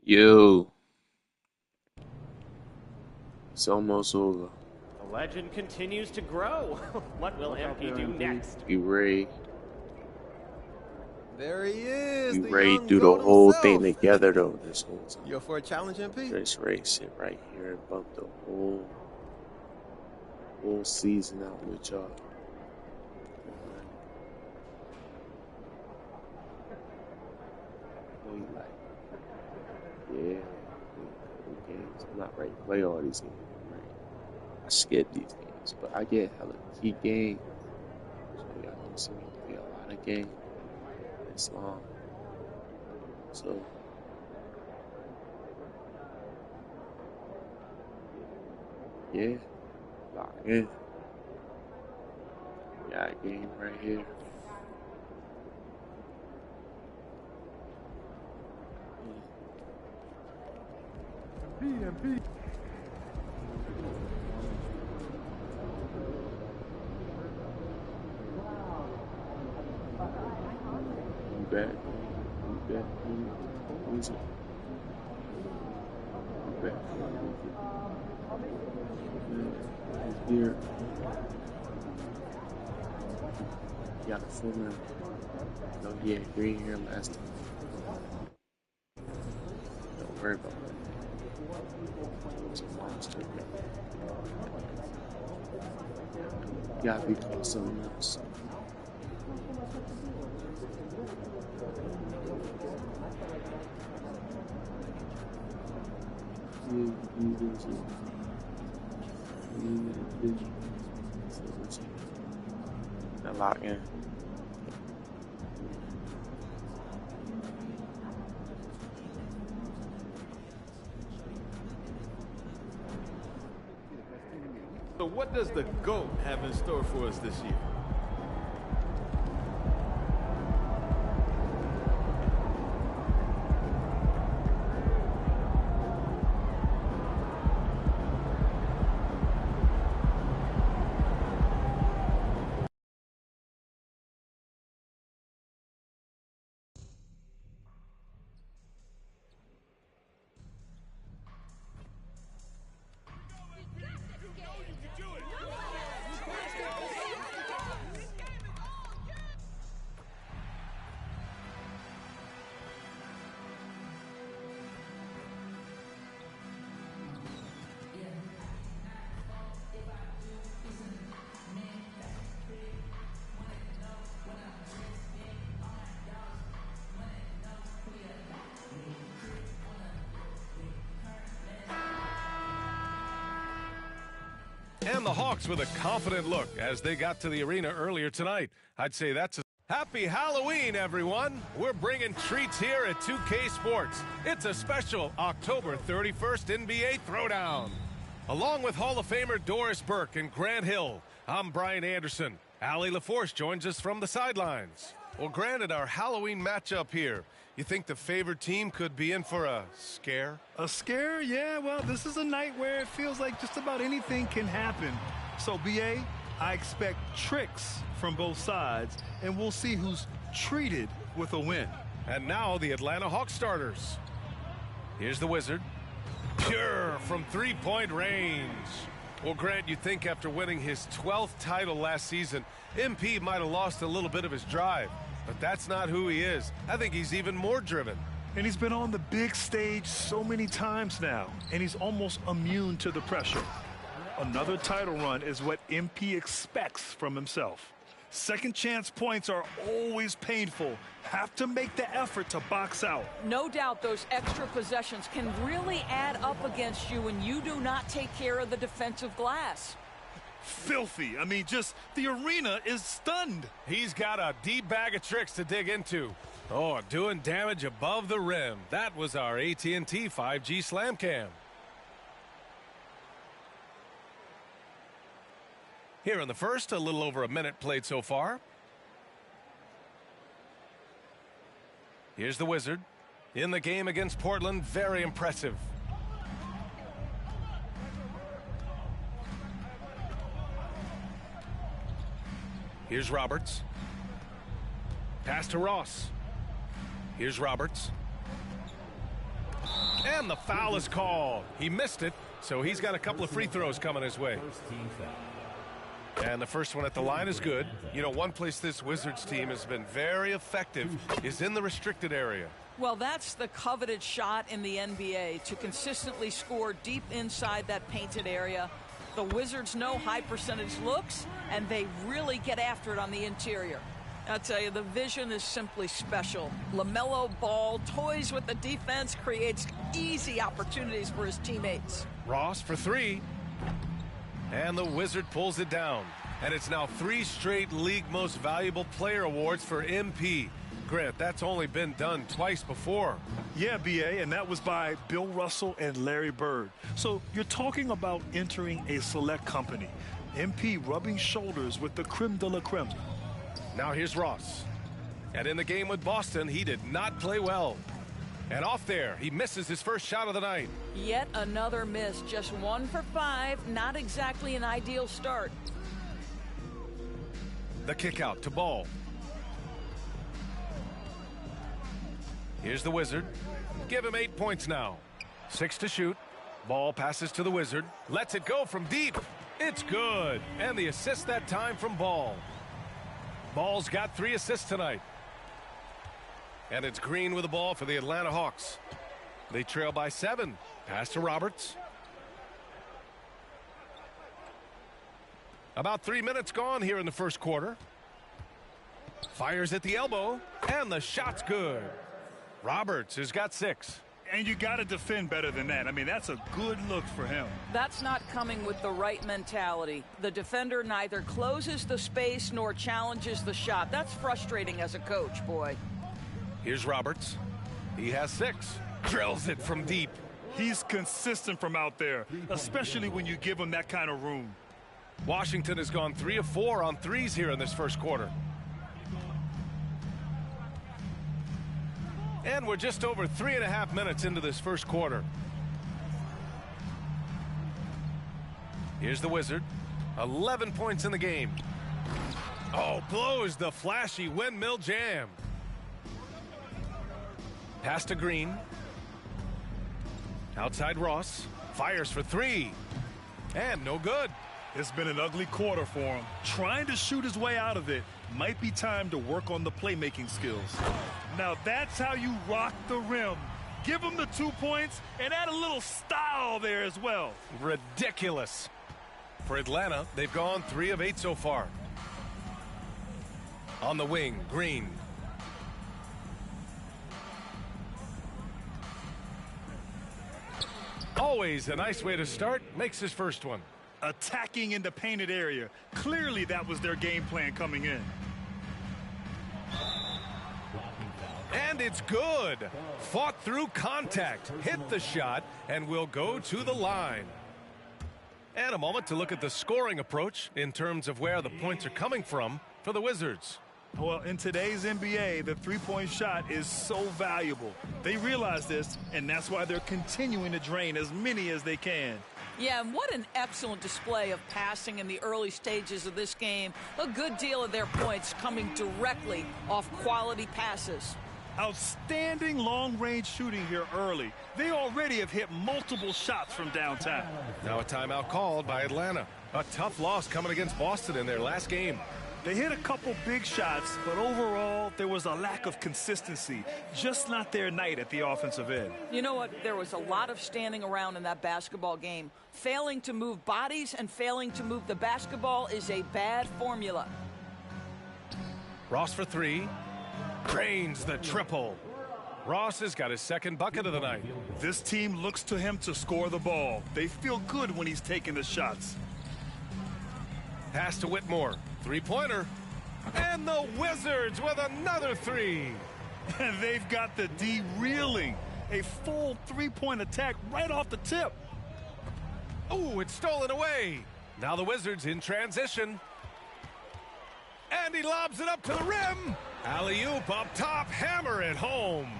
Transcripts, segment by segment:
Yo, it's almost over. The legend continues to grow. What will MP do next? We ready. There he is. We ready to do the whole thing together though this whole time. You're for a challenge, MP? Just race it right here and bump the whole season out with y'all. Yeah, games. I'm not ready to play all these games. Right? I skip these games, but I get hella key games. So y'all gonna see me play a lot of games. It's long. So yeah, lock in. Got a game right here. MP. You back? Who is it? You back? He's here. Got the full round. No, yeah, green here last time. Don't worry about that. It's a monster. You gotta be called something else. Now lock in. So what does the GOAT have in store for us this year? And the Hawks with a confident look as they got to the arena earlier tonight. I'd say that's a happy Halloween, everyone. We're bringing treats here at 2K Sports. It's a special October 31st NBA Throwdown. Along with Hall of Famer Doris Burke and Grant Hill, I'm Brian Anderson. Allie LaForce joins us from the sidelines. Well, granted, our Halloween matchup here. You think the favored team could be in for a scare? A scare? Yeah, well, this is a night where it feels like just about anything can happen. So, BA, I expect tricks from both sides, and we'll see who's treated with a win. And now the Atlanta Hawks starters. Here's the Wizard. Pure from three-point range. Well, Grant, you think after winning his 12th title last season, MP might have lost a little bit of his drive. But that's not who he is. I think he's even more driven. And he's been on the big stage so many times now, and he's almost immune to the pressure. Another title run is what MP expects from himself. Second chance points are always painful. Have to make the effort to box out. No doubt those extra possessions can really add up against you when you do not take care of the defensive glass. Filthy. I mean, just the arena is stunned. He's got a deep bag of tricks to dig into. Oh, doing damage above the rim. That was our AT&T 5G Slam Cam. Here in the first, a little over a minute played so far. Here's the Wizard. In the game against Portland, very impressive. Here's Roberts. Pass to Ross. Here's Roberts. And the foul is called. He missed it, so he's got a couple of free throws coming his way. And the first one at the line is good. You know, one place this Wizards team has been very effective is in the restricted area. Well, that's the coveted shot in the NBA, to consistently score deep inside that painted area. The Wizards know high percentage looks, and they really get after it on the interior. I'll tell you, the vision is simply special. LaMelo Ball toys with the defense, creates easy opportunities for his teammates. Ross for three. And the Wizard pulls it down. And it's now 3 straight League Most Valuable Player awards for MP. Grant, that's only been done twice before. Yeah, BA, and that was by Bill Russell and Larry Bird. So you're talking about entering a select company. MP rubbing shoulders with the creme de la creme. Now here's Ross. And in the game with Boston, he did not play well. And off there, he misses his first shot of the night. Yet another miss, just 1 for 5, not exactly an ideal start. The kick out to Ball. Here's the Wizard. Give him 8 points now. 6 to shoot. Ball passes to the Wizard. Lets it go from deep. It's good. And the assist that time from Ball. Ball's got 3 assists tonight. And it's Green with the ball for the Atlanta Hawks. They trail by 7. Pass to Roberts. About 3 minutes gone here in the first quarter. Fires at the elbow, and the shot's good. Roberts has got 6. And you got to defend better than that. I mean, that's a good look for him. That's not coming with the right mentality. The defender neither closes the space nor challenges the shot. That's frustrating as a coach, boy. Here's Roberts. He has 6. Drills it from deep. He's consistent from out there, especially when you give him that kind of room. Washington has gone 3 of 4 on threes here in this first quarter. And we're just over 3.5 minutes into this first quarter. Here's the Wizard. 11 points in the game. Oh, blows the flashy windmill jam. Pass to Green. Outside Ross. Fires for 3. And no good. It's been an ugly quarter for him. Trying to shoot his way out of it. Might be time to work on the playmaking skills. Now that's how you rock the rim. Give him the 2 points and add a little style there as well. Ridiculous. For Atlanta, they've gone 3 of 8 so far. On the wing, Green. Always a nice way to start. Makes his first one. Attacking in the painted area. Clearly that was their game plan coming in. And it's good. Fought through contact, hit the shot, and will go to the line. And a moment to look at the scoring approach in terms of where the points are coming from for the Wizards. Well, in today's NBA, the three-point shot is so valuable. They realize this, and that's why they're continuing to drain as many as they can. Yeah, and what an excellent display of passing in the early stages of this game. A good deal of their points coming directly off quality passes. Outstanding long-range shooting here early. They already have hit multiple shots from downtown. Now a timeout called by Atlanta. A tough loss coming against Boston in their last game. They hit a couple big shots, but overall, there was a lack of consistency. Just not their night at the offensive end. You know what? There was a lot of standing around in that basketball game. Failing to move bodies and failing to move the basketball is a bad formula. Ross for 3. Drains the triple. Ross has got his second bucket of the night. This team looks to him to score the ball. They feel good when he's taking the shots. Pass to Whitmore. Three-pointer. And the Wizards with another 3. And they've got the D reeling. A full three-point attack right off the tip. Oh, it's stolen away. Now the Wizards in transition. And he lobs it up to the rim. Alley-oop up top. Hammer it home.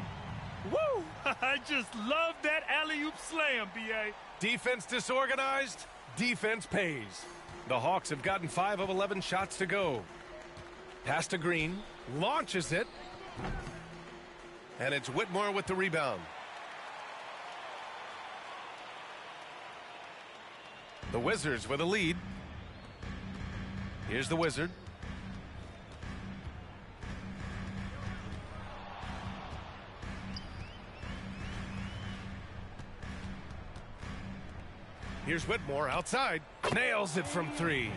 Woo! I just love that alley-oop slam, B.A. Defense disorganized. Defense pays. The Hawks have gotten 5 of 11 shots to go. Pass to Green. Launches it. And it's Whitmore with the rebound. The Wizards with a lead. Here's the Wizard. Here's Whitmore outside. Nails it from 3.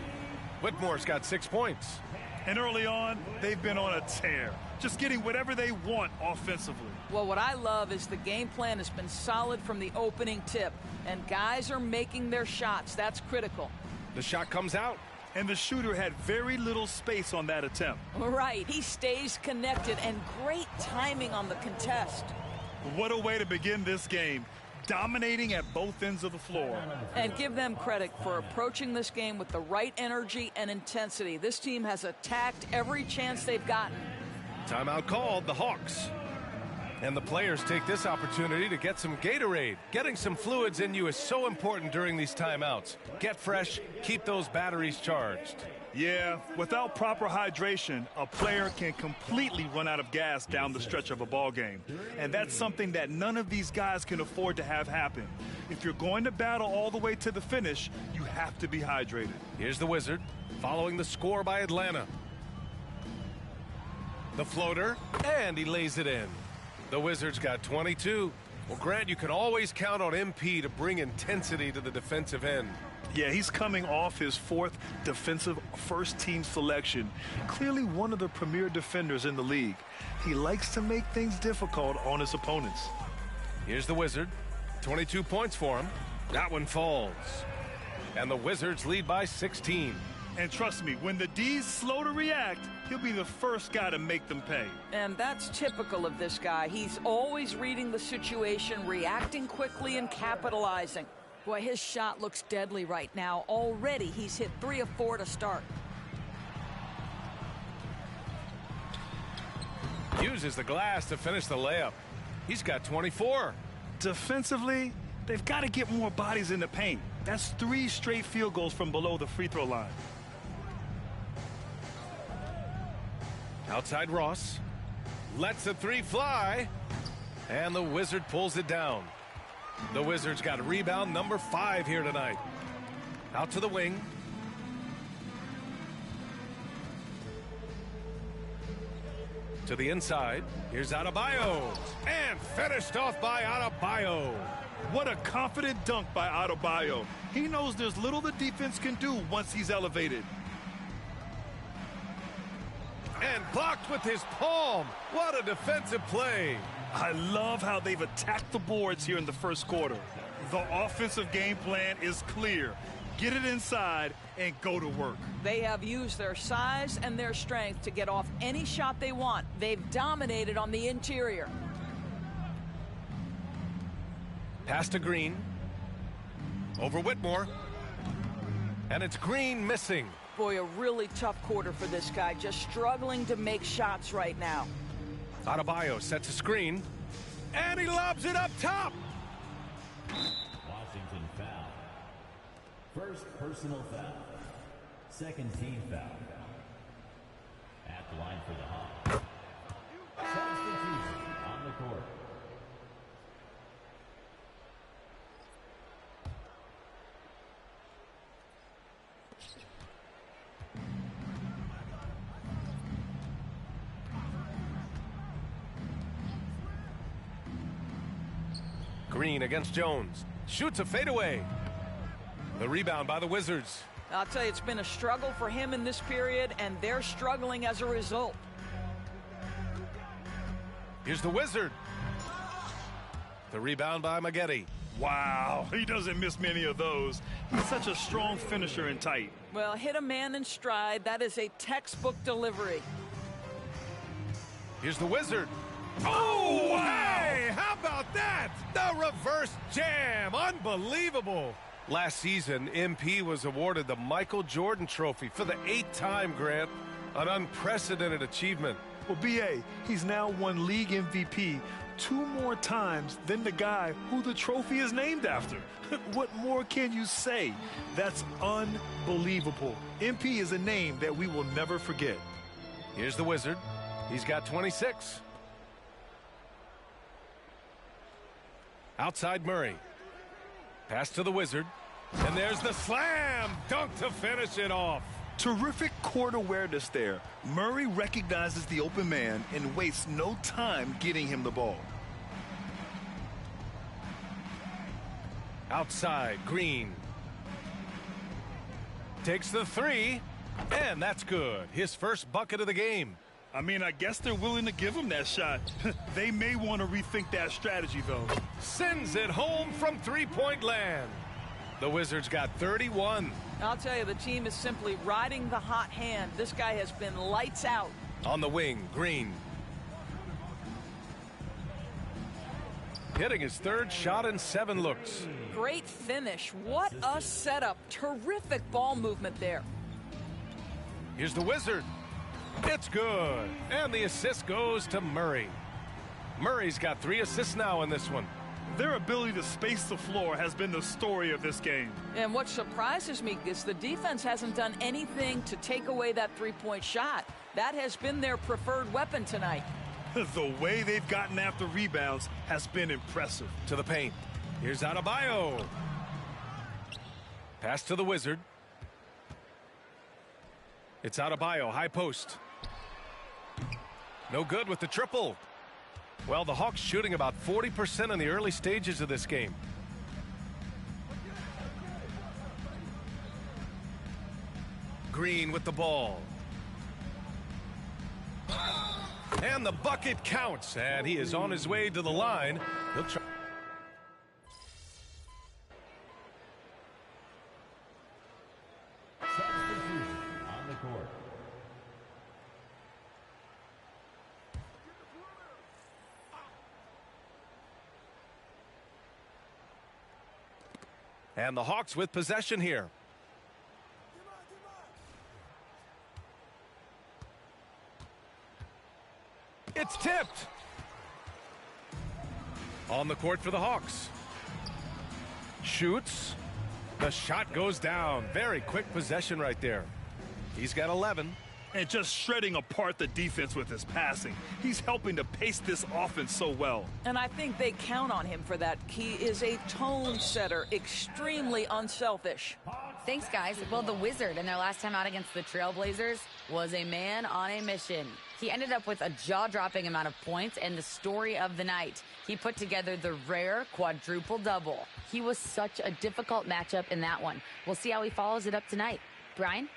Whitmore's got 6 points. And early on, they've been on a tear, just getting whatever they want offensively. Well, what I love is the game plan has been solid from the opening tip, and guys are making their shots. That's critical. The shot comes out. And the shooter had very little space on that attempt. Right, he stays connected, and great timing on the contest. What a way to begin this game, dominating at both ends of the floor. And give them credit for approaching this game with the right energy and intensity. This team has attacked every chance they've gotten. Timeout called, the Hawks. And the players take this opportunity to get some Gatorade. Getting some fluids in you is so important during these timeouts. Get fresh, keep those batteries charged. Yeah, without proper hydration, a player can completely run out of gas down the stretch of a ball game. And that's something that none of these guys can afford to have happen. If you're going to battle all the way to the finish, you have to be hydrated. Here's the Wizard, following the score by Atlanta. The floater, and he lays it in. The Wizards got 22. Well, Grant, you can always count on MP to bring intensity to the defensive end. Yeah, he's coming off his 4th defensive first-team selection. Clearly one of the premier defenders in the league. He likes to make things difficult on his opponents. Here's the Wizard. 22 points for him. That one falls. And the Wizards lead by 16. And trust me, when the D's slow to react, he'll be the first guy to make them pay. And that's typical of this guy. He's always reading the situation, reacting quickly and capitalizing. Boy, his shot looks deadly right now. Already he's hit 3 of 4 to start. Uses the glass to finish the layup. He's got 24. Defensively, they've got to get more bodies in the paint. That's 3 straight field goals from below the free throw line. Outside Ross. Lets the 3 fly. And the Wizard pulls it down. The Wizards got rebound number 5 here tonight. Out to the wing. To the inside. Here's Adebayo. And finished off by Adebayo. What a confident dunk by Adebayo. He knows there's little the defense can do once he's elevated. And blocked with his palm. What a defensive play. I love how they've attacked the boards here in the first quarter. The offensive game plan is clear. Get it inside and go to work. They have used their size and their strength to get off any shot they want. They've dominated on the interior. Pass to Green. Over Whitmore. And it's Green missing. Boy, a really tough quarter for this guy. Just struggling to make shots right now. Adebayo sets a screen. And he lobs it up top. Washington foul. First personal foul. Second team foul. At the line for the Hawks. Substitution on the court. Green against Jones. Shoots a fadeaway. The rebound by the Wizards. I'll tell you, it's been a struggle for him in this period, and they're struggling as a result. Here's the Wizard. The rebound by Maggette. Wow, he doesn't miss many of those. He's such a strong finisher and tight. Well, hit a man in stride. That is a textbook delivery. Here's the Wizard. Oh, hey! How about that? The reverse jam. Unbelievable. Last season, MP was awarded the Michael Jordan Trophy for the 8th time, Grant. An unprecedented achievement. Well, B.A., he's now won league MVP 2 more times than the guy who the trophy is named after. What more can you say? That's unbelievable. MP is a name that we will never forget. Here's the Wizard. He's got 26. Outside Murray. Pass to the Wizard. And there's the slam dunk to finish it off. Terrific court awareness there. Murray recognizes the open man and wastes no time getting him the ball. Outside, Green. Takes the three, and that's good. His first bucket of the game. I mean, I guess they're willing to give him that shot. They may want to rethink that strategy, though. Sends it home from three-point land. The Wizards got 31. I'll tell you, the team is simply riding the hot hand. This guy has been lights out. On the wing, Green. Hitting his third shot in 7 looks. Great finish. What a setup. Terrific ball movement there. Here's the Wizard. It's good. And the assist goes to Murray. Murray's got 3 assists now in this one. Their ability to space the floor has been the story of this game. And what surprises me is the defense hasn't done anything to take away that three-point shot. That has been their preferred weapon tonight. The way they've gotten after rebounds has been impressive. To the paint. Here's Adebayo. Pass to the Wizard. It's Adebayo, high post. No good with the triple. Well, the Hawks shooting about 40% in the early stages of this game. Green with the ball. And the bucket counts, and he is on his way to the line. He'll try. Substitution on the court. And the Hawks with possession here. It's tipped. On the court for the Hawks. Shoots. The shot goes down. Very quick possession right there. He's got 11. And just shredding apart the defense with his passing. He's helping to pace this offense so well. And I think they count on him for that. He is a tone setter, extremely unselfish. Thanks, guys. Well, the Wizard in their last time out against the Trailblazers was a man on a mission. He ended up with a jaw-dropping amount of points and the story of the night. He put together the rare quadruple-double. He was such a difficult matchup in that one. We'll see how he follows it up tonight. Brian?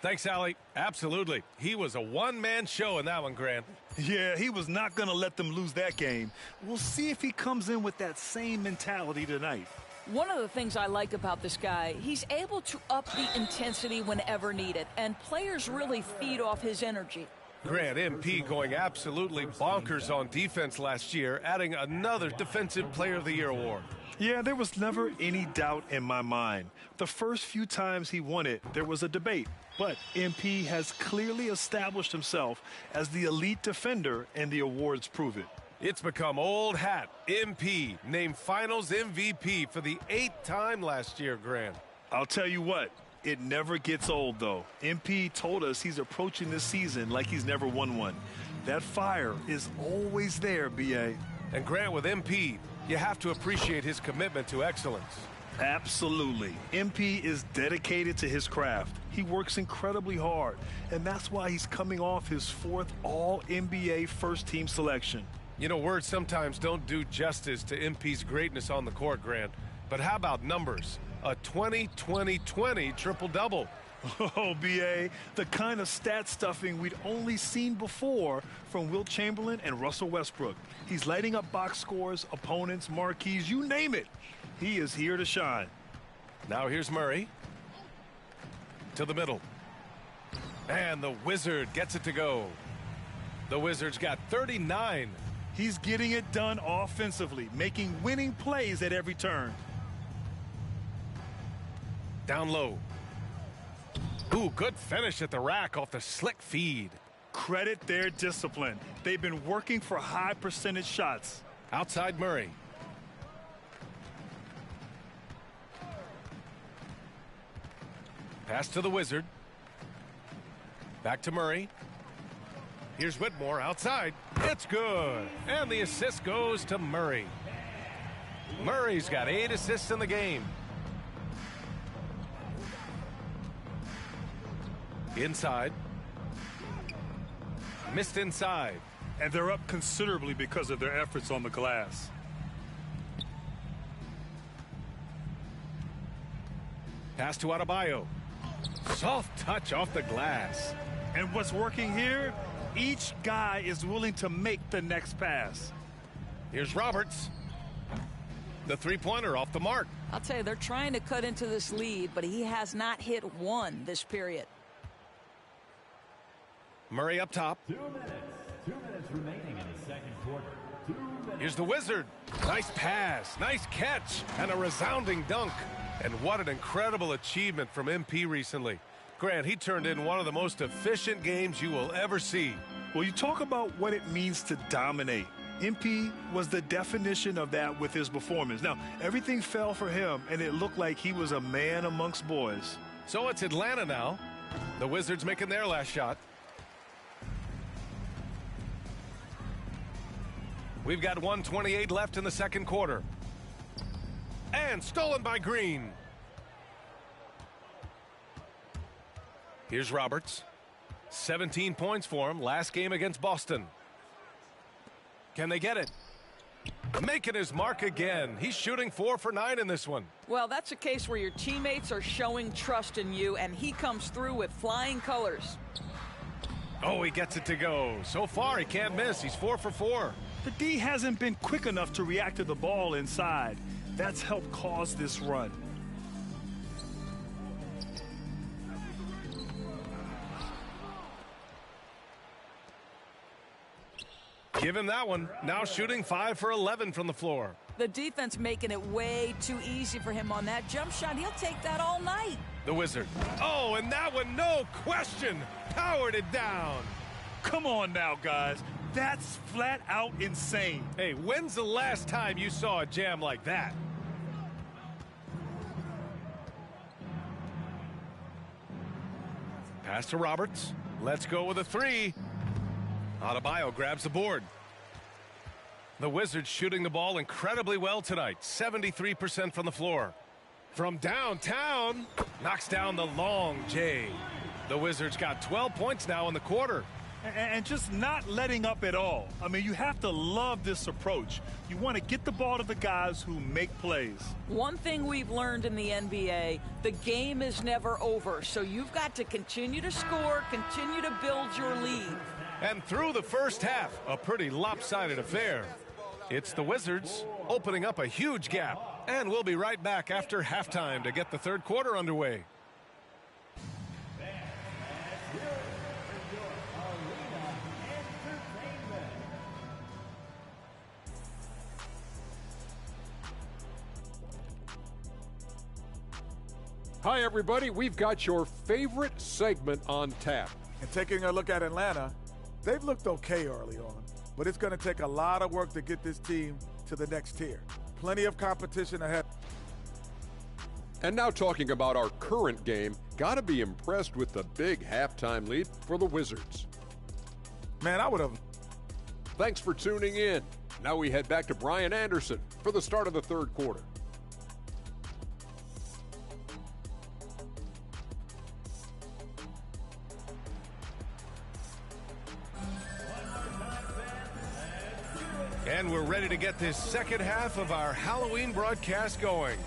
Thanks, Allie. Absolutely. He was a one-man show in that one, Grant. Yeah, he was not going to let them lose that game. We'll see if he comes in with that same mentality tonight. One of the things I like about this guy, he's able to up the intensity whenever needed, and players really feed off his energy. Grant, MP going absolutely bonkers on defense last year, adding another Defensive Player of the Year award. Yeah, there was never any doubt in my mind. The first few times he won it, there was a debate. But MP has clearly established himself as the elite defender, and the awards prove it. It's become old hat. MP named Finals MVP for the 8th time last year, Grant. I'll tell you what, it never gets old, though. MP told us he's approaching this season like he's never won one. That fire is always there, B.A. And Grant, with MP, you have to appreciate his commitment to excellence. Absolutely. MP is dedicated to his craft. He works incredibly hard, and that's why he's coming off his 4th All-NBA first-team selection. You know, words sometimes don't do justice to MP's greatness on the court, Grant. But how about numbers? A 20-20-20 triple-double. Oh, B.A., the kind of stat stuffing we'd only seen before from Wilt Chamberlain and Russell Westbrook. He's lighting up box scores, opponents, marquees, you name it. He is here to shine. Now here's Murray. To the middle. And the Wizard gets it to go. The Wizards got 39. He's getting it done offensively, making winning plays at every turn. Down low. Ooh, good finish at the rack off the slick feed. Credit their discipline. They've been working for high percentage shots. Outside Murray. Pass to the Wizard. Back to Murray. Here's Whitmore outside. It's good. And the assist goes to Murray. Murray's got 8 assists in the game. Inside. Missed inside. And they're up considerably because of their efforts on the glass. Pass to Adebayo. Soft touch off the glass. And what's working here? Each guy is willing to make the next pass. Here's Roberts. The three-pointer off the mark. I'll tell you, they're trying to cut into this lead, but he has not hit one this period. Murray up top. 2 minutes. 2 minutes remaining in the second quarter. 2 minutes. Here's the Wizard. Nice pass, nice catch, and a resounding dunk. And what an incredible achievement from MP recently. Grant, he turned in one of the most efficient games you will ever see. Well, you talk about what it means to dominate. MP was the definition of that with his performance. Now, everything fell for him, and it looked like he was a man amongst boys. So it's Atlanta now. The Wizards making their last shot. We've got 1:28 left in the second quarter. And stolen by Green. Here's Roberts. 17 points for him last game against Boston. Can they get it? Making his mark again. He's shooting 4 for 9 in this one. Well, that's a case where your teammates are showing trust in you, and he comes through with flying colors. Oh, he gets it to go. So far, he can't miss. He's 4 for 4. The D hasn't been quick enough to react to the ball inside. That's helped cause this run. Give him that one. Now shooting 5 for 11 from the floor. The defense making it way too easy for him on that jump shot. He'll take that all night. The Wizard. Oh, and that one, no question, powered it down. Come on now, guys. That's flat out insane. Hey, when's the last time you saw a jam like that? Pass to Roberts. Let's go with a 3. Adebayo grabs the board. The Wizards shooting the ball incredibly well tonight. 73% from the floor. From downtown, knocks down the long J. The Wizards got 12 points now in the quarter. And just not letting up at all. I mean, you have to love this approach. You want to get the ball to the guys who make plays. One thing we've learned in the NBA, the game is never over. So you've got to continue to score, continue to build your lead. And through the first half, a pretty lopsided affair. It's the Wizards opening up a huge gap. And we'll be right back after halftime to get the third quarter underway. Hi, everybody. We've got your favorite segment on tap. And taking a look at Atlanta, they've looked okay early on, but it's going to take a lot of work to get this team to the next tier. Plenty of competition ahead. And now talking about our current game, got to be impressed with the big halftime lead for the Wizards. Man, I would have. Thanks for tuning in. Now we head back to Brian Anderson for the start of the third quarter. And we're ready to get this second half of our Halloween broadcast going.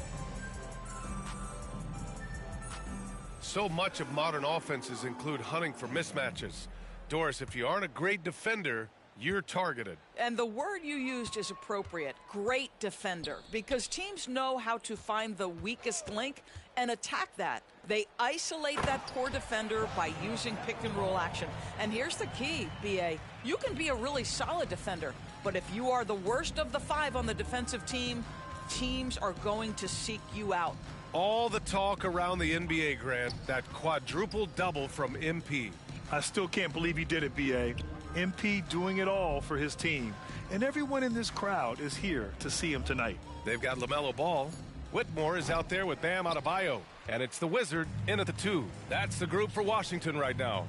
So much of modern offenses include hunting for mismatches. Doris, if you aren't a great defender, you're targeted. And the word you used is appropriate, great defender, because teams know how to find the weakest link and attack that. They isolate that poor defender by using pick-and-roll action. And here's the key, B.A. You can be a really solid defender, but if you are the worst of the 5 on the defensive team, teams are going to seek you out. All the talk around the NBA, Grant, that quadruple double from MP. I still can't believe he did it, B.A. MP doing it all for his team. And everyone in this crowd is here to see him tonight. They've got LaMelo Ball. Whitmore is out there with Bam Adebayo. And it's the Wizard in at the 2. That's the group for Washington right now.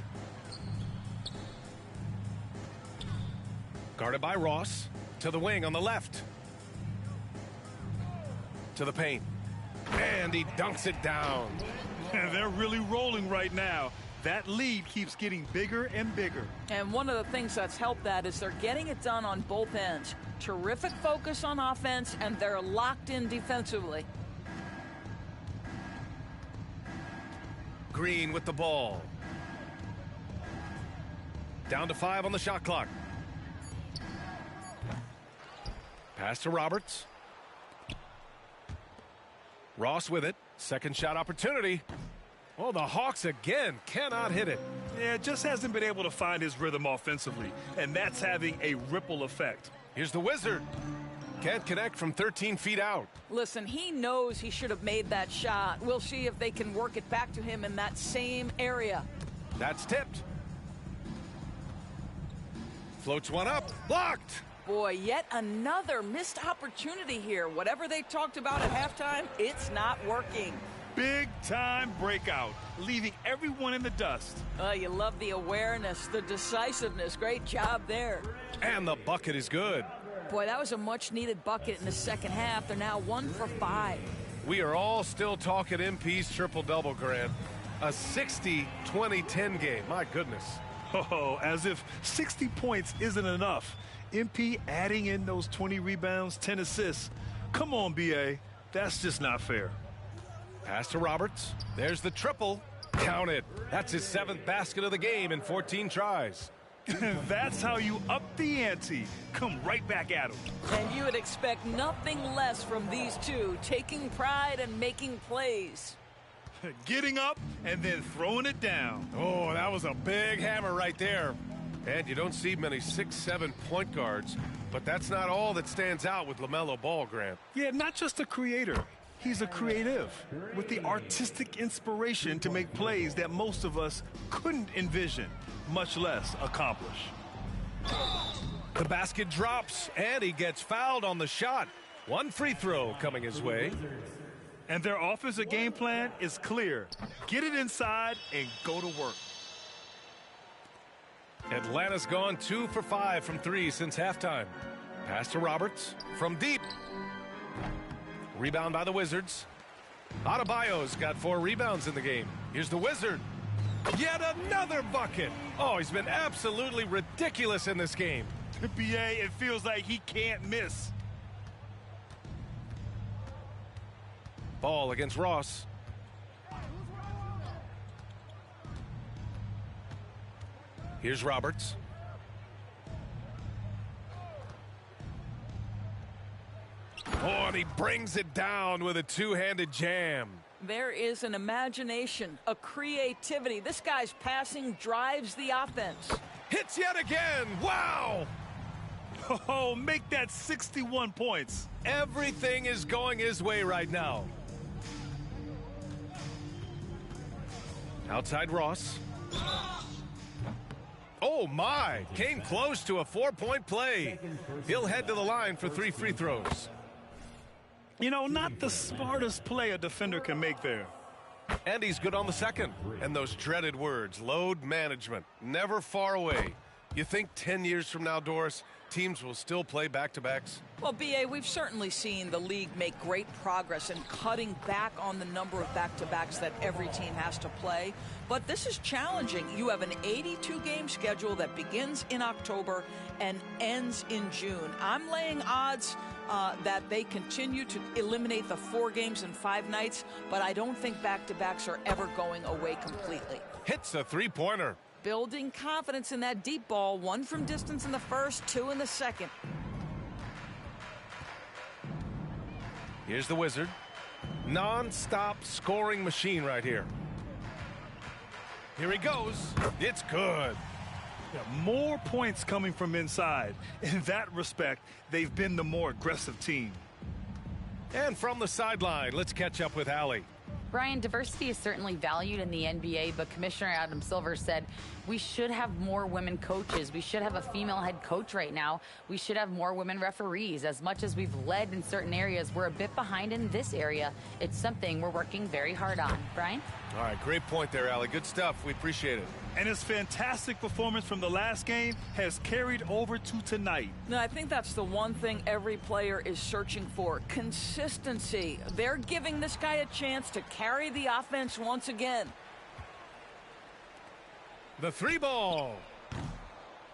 Guarded by Ross. To the wing on the left. To the paint. And he dunks it down. And they're really rolling right now. That lead keeps getting bigger and bigger. And one of the things that's helped that is they're getting it done on both ends. Terrific focus on offense, and they're locked in defensively. Green with the ball. Down to 5 on the shot clock. Pass to Roberts. Ross with it. Second shot opportunity. Oh, the Hawks again cannot hit it. Yeah, just hasn't been able to find his rhythm offensively, and that's having a ripple effect. Here's the Wizard. Can't connect from 13 feet out. Listen, he knows he should have made that shot. We'll see if they can work it back to him in that same area. That's tipped. Floats one up. Blocked. Boy, yet another missed opportunity here. Whatever they talked about at halftime, it's not working. Big time breakout, leaving everyone in the dust. You love the awareness, the decisiveness. Great job there. And the bucket is good. Boy, that was a much-needed bucket in the second half. They're now 1 for 5. We are all still talking MP's triple-double, Grant. A 60-20-10 game. My goodness. Oh, as if 60 points isn't enough. MP adding in those 20 rebounds, 10 assists. Come on, BA. That's just not fair. Pass to Roberts. There's the triple. Count it. That's his 7th basket of the game in 14 tries. That's how you up the ante. Come right back at him. And you would expect nothing less from these two, taking pride and making plays. Getting up and then throwing it down. Oh, that was a big hammer right there. And you don't see many 6'7" point guards, but that's not all that stands out with LaMelo Ball, Grant. Yeah, not just a creator. He's a creative with the artistic inspiration to make plays that most of us couldn't envision, much less accomplish. The basket drops, and he gets fouled on the shot. One free throw coming his way. And their offensive game plan is clear. Get it inside and go to work. Atlanta's gone 2 for 5 from 3 since halftime. Pass to Roberts from deep. Rebound by the Wizards. Adebayo's got 4 rebounds in the game. Here's the Wizard. Yet another bucket. Oh, he's been absolutely ridiculous in this game. BA, it feels like he can't miss. Ball against Ross. Here's Roberts. Oh, and he brings it down with a two-handed jam. There is an imagination, a creativity. This guy's passing drives the offense. Hits yet again. Wow. Oh, make that 61 points. Everything is going his way right now. Outside Ross. Oh, my. Came close to a 4-point play. He'll head to the line for 3 free throws. You know, not the smartest play a defender can make there. And he's good on the second. And those dreaded words, load management, never far away. You think 10 years from now, Doris, teams will still play back-to-backs? Well, BA, we've certainly seen the league make great progress in cutting back on the number of back-to-backs that every team has to play. But this is challenging. You have an 82-game schedule that begins in October and ends in June. I'm laying odds that they continue to eliminate the 4 games in 5 nights, but I don't think back-to-backs are ever going away completely. Hits a three-pointer. Building confidence in that deep ball. 1 from distance in the first, 2 in the second. Here's the Wizard. Non-stop scoring machine right here. Here he goes. It's good. Yeah, more points coming from inside. In that respect, they've been the more aggressive team. And from the sideline, let's catch up with Allie. Brian, diversity is certainly valued in the NBA, but Commissioner Adam Silver said we should have more women coaches. We should have a female head coach right now. We should have more women referees. As much as we've led in certain areas, we're a bit behind in this area. It's something we're working very hard on. Brian? All right, great point there, Allie. Good stuff. We appreciate it. And his fantastic performance from the last game has carried over to tonight. No, I think that's the one thing every player is searching for. Consistency. They're giving this guy a chance to carry the offense once again. The 3 ball.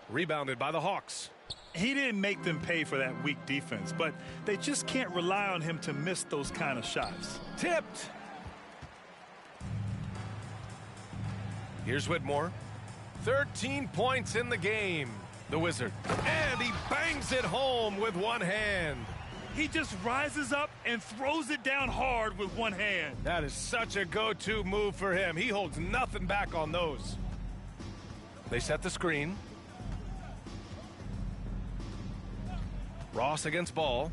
Rebounded by the Hawks. He didn't make them pay for that weak defense, but they just can't rely on him to miss those kind of shots. Tipped. Here's Whitmore. 13 points in the game. The Wizard. And he bangs it home with one hand. He just rises up and throws it down hard with one hand. That is such a go-to move for him. He holds nothing back on those. They set the screen. Ross against Ball.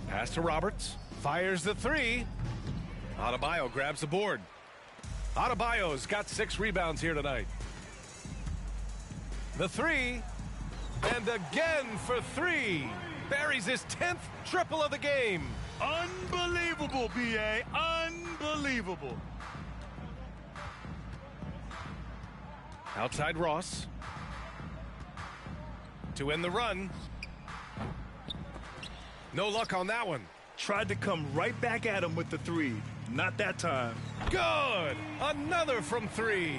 Pass to Roberts. Fires the 3. Adebayo grabs the board. Adebayo's got 6 rebounds here tonight. The 3. And again for 3. Buries his 10th triple of the game. Unbelievable, B.A. Unbelievable. Outside Ross. To end the run. No luck on that one. Tried to come right back at him with the 3. Not that time. Good. Another from 3.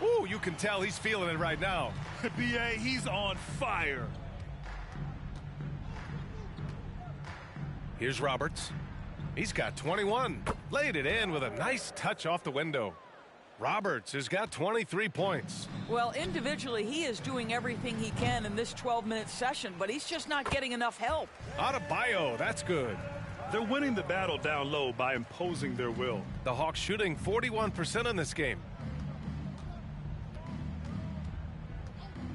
Ooh, you can tell he's feeling it right now. B.A., he's on fire. Here's Roberts. He's got 21. Laid it in with a nice touch off the window. Roberts has got 23 points. Well, individually, he is doing everything he can in this 12-minute session, but he's just not getting enough help. Adebayo, that's good. They're winning the battle down low by imposing their will. The Hawks shooting 41% in this game.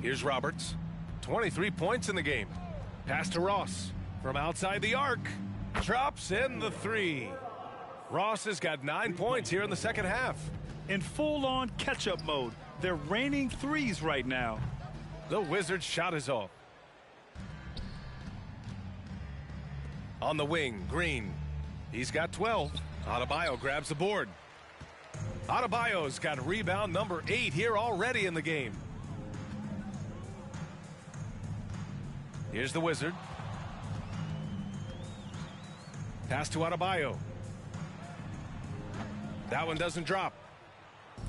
Here's Roberts. 23 points in the game. Pass to Ross. From outside the arc. Drops in the 3. Ross has got 9 points here in the second half. In full-on catch-up mode. They're raining 3s right now. The Wizards' shot is off. On the wing, Green. He's got 12. Adebayo grabs the board. Adebayo's got rebound number 8 here already in the game. Here's the Wizard. Pass to Adebayo. That one doesn't drop.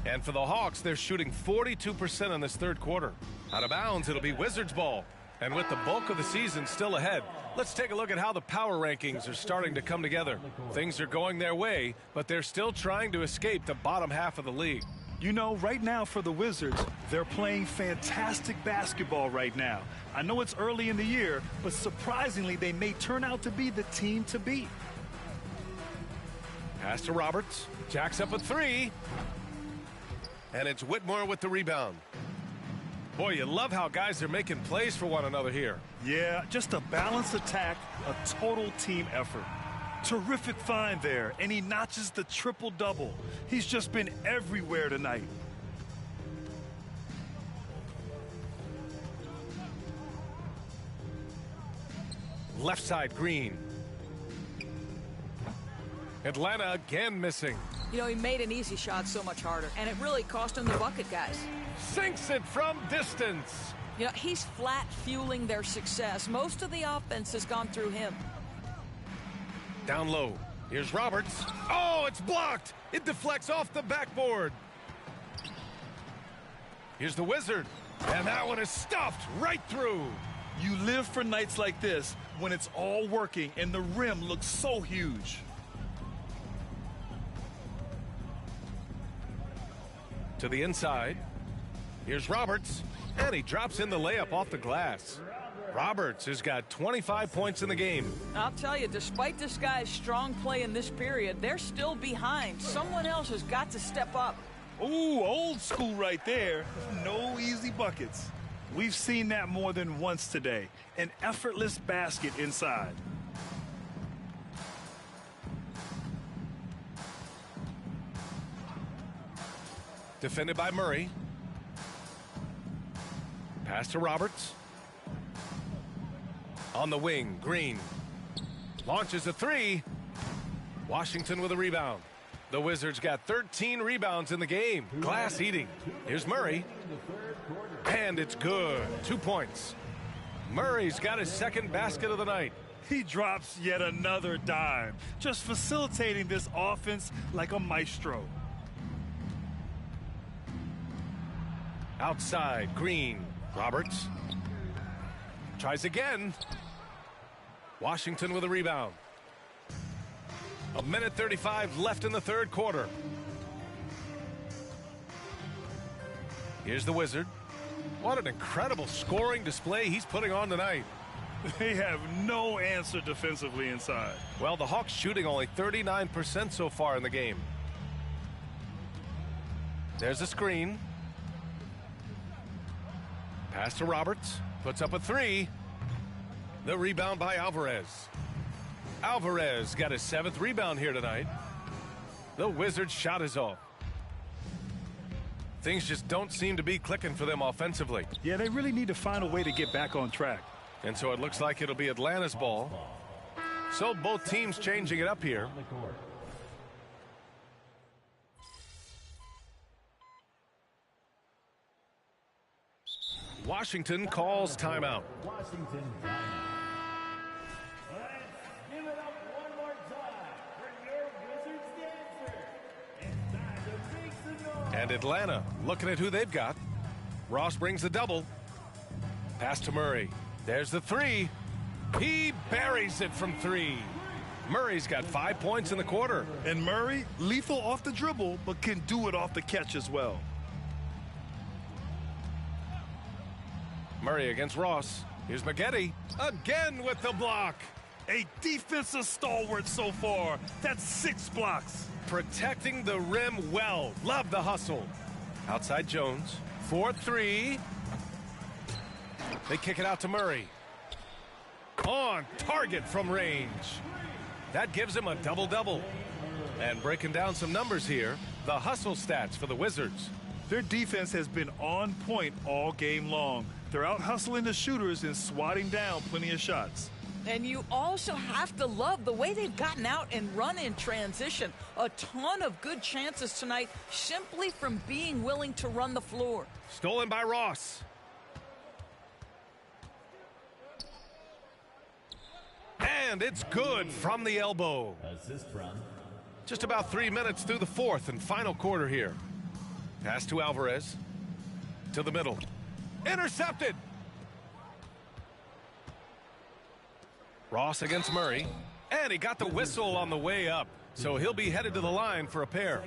And for the Hawks, they're shooting 42% in this third quarter. Out of bounds, it'll be Wizards ball. And with the bulk of the season still ahead, let's take a look at how the power rankings are starting to come together. Things are going their way, but they're still trying to escape the bottom half of the league. You know, right now for the Wizards, they're playing fantastic basketball right now. I know it's early in the year, but surprisingly, they may turn out to be the team to beat. Pass to Roberts. Jacks up a 3. And it's Whitmore with the rebound. Boy, you love how guys are making plays for one another here. Yeah, just a balanced attack, a total team effort. Terrific find there, and he notches the triple-double. He's just been everywhere tonight. Left side, Green. Atlanta again missing. You know, he made an easy shot so much harder, and it really cost him the bucket, guys. Sinks it from distance. You know, he's flat fueling their success. Most of the offense has gone through him. Down low. Here's Roberts. Oh, it's blocked. It deflects off the backboard. Here's the Wizard. And that one is stuffed right through. You live for nights like this when it's all working and the rim looks so huge. To the inside. Here's Roberts. And he drops in the layup off the glass. Roberts has got 25 points in the game. I'll tell you, despite this guy's strong play in this period, they're still behind. Someone else has got to step up. Ooh, old school right there. No easy buckets. We've seen that more than once today. An effortless basket inside. Defended by Murray. Pass to Roberts. On the wing, Green. Launches a 3. Washington with a rebound. The Wizards got 13 rebounds in the game. Glass eating. Here's Murray. And it's good. 2 points. Murray's got his second basket of the night. He drops yet another dime, just facilitating this offense like a maestro. Outside, Green. Roberts. Tries again. Washington with a rebound. 1:35 left in the third quarter. Here's the Wizard. What an incredible scoring display he's putting on tonight. They have no answer defensively inside. Well, the Hawks shooting only 39% so far in the game. There's a screen. Pass to Roberts. Puts up a three. The rebound by Alvarez. Alvarez got his 7th rebound here tonight. The Wizards' shot is off. Things just don't seem to be clicking for them offensively. Yeah, they really need to find a way to get back on track. And so it looks like it'll be Atlanta's ball. So both teams changing it up here. Washington calls timeout. Washington timeout. Let's give it up one more time for your Wizards dancer. It's time to make some noise. And Atlanta looking at who they've got. Ross brings the double. Pass to Murray. There's the three. He buries it from 3. Murray's got 5 points in the quarter. And Murray, lethal off the dribble, but can do it off the catch as well. Murray against Ross. Here's Maggette again with the block. A defensive stalwart so far. That's 6 blocks. Protecting the rim well. Love the hustle. Outside Jones. 4-3. They kick it out to Murray. On target from range. That gives him a double-double. And breaking down some numbers here, the hustle stats for the Wizards. Their defense has been on point all game long. They're out hustling the shooters and swatting down plenty of shots. And you also have to love the way they've gotten out and run in transition. A ton of good chances tonight simply from being willing to run the floor. Stolen by Ross. And it's good from the elbow. Assist from. Just about 3 minutes through the fourth and final quarter here. Pass to Alvarez. To the middle. Intercepted. Ross against Murray. And he got the whistle on the way up. So he'll be headed to the line for a pair.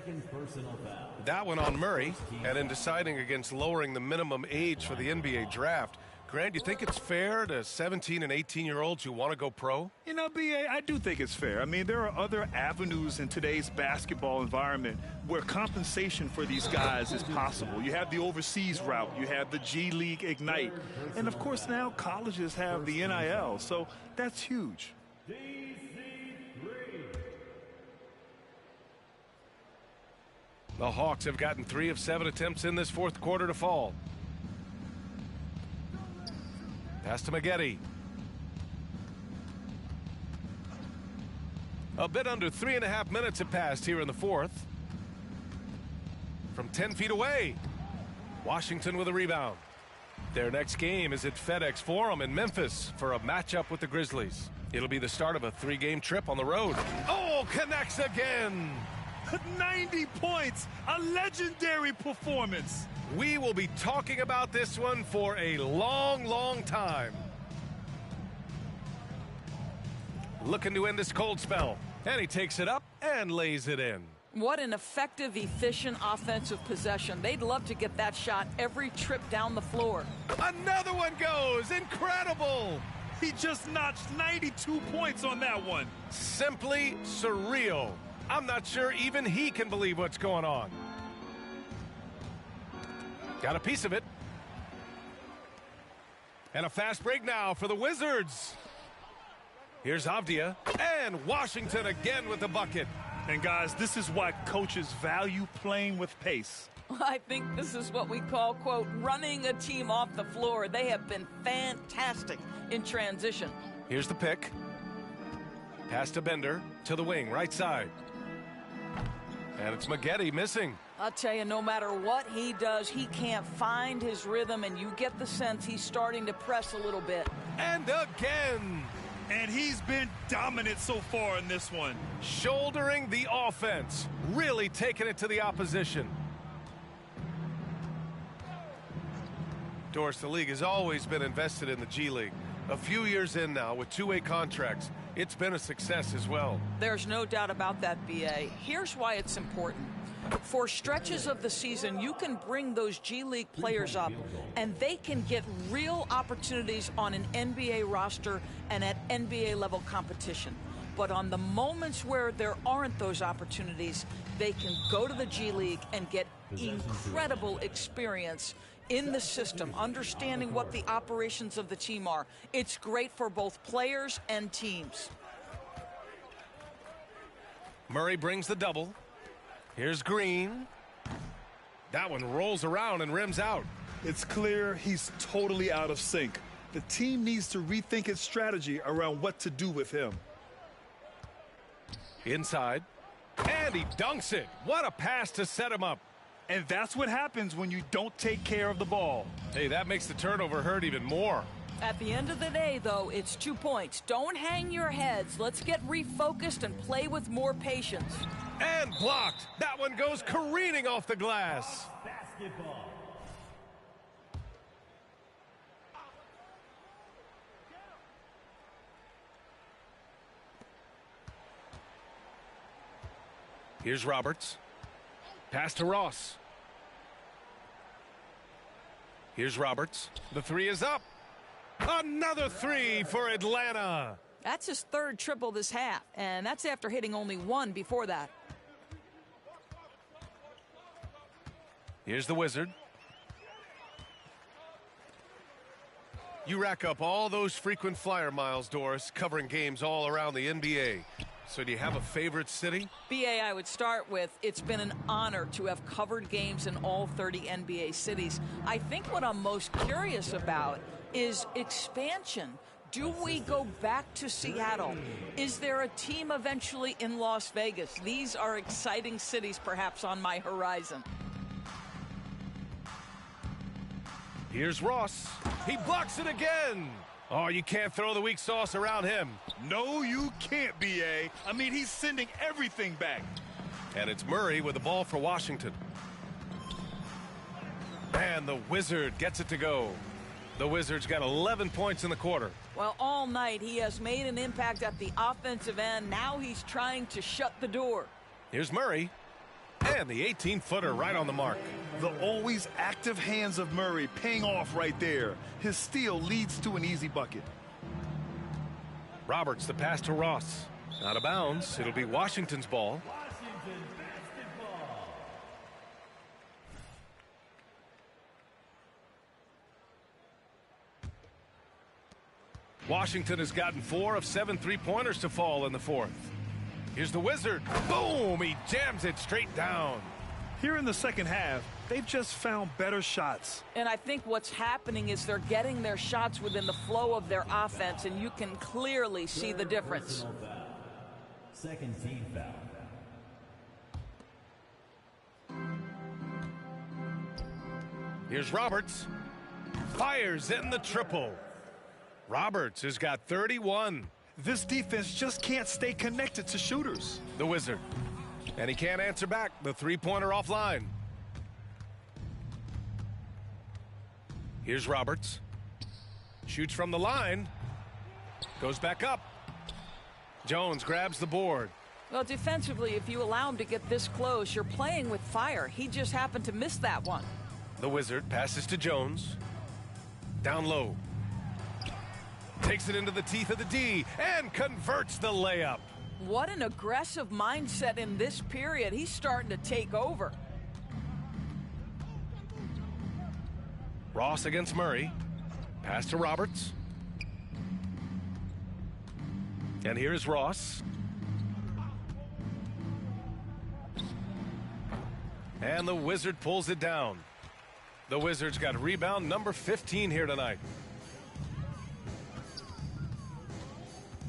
That one on Murray. And in deciding against lowering the minimum age for the NBA draft, Grant, do you think it's fair to 17 and 18-year-olds who want to go pro? You know, B.A., I do think it's fair. I mean, there are other avenues in today's basketball environment where compensation for these guys is possible. You have the overseas route. You have the G League Ignite. And, of course, now colleges have the NIL. So that's huge. The Hawks have gotten 3 of 7 attempts in this fourth quarter to fall. Pass to Maggette. A bit under 3.5 minutes have passed here in the fourth. From 10 feet away. Washington with a rebound. Their next game is at FedEx Forum in Memphis for a matchup with the Grizzlies. It'll be the start of a 3-game trip on the road. Oh, connects again. 90 points. A legendary performance. We will be talking about this one for a long, long time. Looking to end this cold spell. And he takes it up and lays it in. What an effective, efficient offensive possession. They'd love to get that shot every trip down the floor. Another one goes. Incredible. He just notched 92 points on that one. Simply surreal. I'm not sure even he can believe what's going on. Got a piece of it. And a fast break now for the Wizards. Here's Avdia. And Washington again with the bucket. And guys, this is why coaches value playing with pace. I think this is what we call, quote, running a team off the floor. They have been fantastic in transition. Here's the pick. Pass to Bender to the wing, right side. And it's Maggette missing. I'll tell you, no matter what he does, he can't find his rhythm, and you get the sense he's starting to press a little bit. And again. And he's been dominant so far in this one. Shouldering the offense. Really taking it to the opposition. Doris, the league has always been invested in the G League. A few years in now with two-way contracts, it's been a success as well. There's no doubt about that, BA. Here's why it's important. For stretches of the season, you can bring those G League players up, and they can get real opportunities on an NBA roster and at NBA-level competition. But on the moments where there aren't those opportunities, they can go to the G League and get incredible experience in the system, understanding what the operations of the team are. It's great for both players and teams. Murray brings the double. Here's Green. That one rolls around and rims out. It's clear he's totally out of sync. The team needs to rethink its strategy around what to do with him. Inside. And he dunks it. What a pass to set him up. And that's what happens when you don't take care of the ball. Hey, that makes the turnover hurt even more. At the end of the day, though, it's 2 points. Don't hang your heads. Let's get refocused and play with more patience. And blocked. That one goes careening off the glass. Basketball. Here's Roberts. Pass to Ross. Here's Roberts. The three is up. Another three for Atlanta. That's his third triple this half, and that's after hitting only one before that. Here's the Wizard. You rack up all those frequent flyer miles, Doris, covering games all around the NBA. So do you have a favorite city? BA, I would start with, it's been an honor to have covered games in all 30 NBA cities. I think what I'm most curious about is expansion. Do we go back to Seattle? Is there a team eventually in Las Vegas? These are exciting cities perhaps on my horizon. Here's Ross. He blocks it again. Oh, you can't throw the weak sauce around him. No, you can't, BA. I mean, he's sending everything back. And it's Murray with the ball for Washington. And the Wizard gets it to go. The Wizards got 11 points in the quarter. Well, all night he has made an impact at the offensive end. Now he's trying to shut the door. Here's Murray. And the 18-footer right on the mark. The always active hands of Murray paying off right there. His steal leads to an easy bucket. Roberts, the pass to Ross. Out of bounds. It'll be Washington's ball. Washington basketball. Washington has gotten 4 of 7 three-pointers to fall in the fourth. Here's the Wizard. Boom! He jams it straight down. Here in the second half, they've just found better shots. And I think what's happening is they're getting their shots within the flow of their offense, and you can clearly see the difference. Second team foul. Here's Roberts. Fires in the triple. Roberts has got 31. This defense just can't stay connected to shooters. The Wizard. And he can't answer back. The three-pointer offline. Here's Roberts. Shoots from the line. Goes back up. Jones grabs the board. Well, defensively, if you allow him to get this close, you're playing with fire. He just happened to miss that one. The Wizard passes to Jones. Down low. Takes it into the teeth of the D and converts the layup. What an aggressive mindset in this period. He's starting to take over. Ross against Murray. Pass to Roberts. And here's Ross. And the Wizard pulls it down. The Wizards got rebound number 15 here tonight.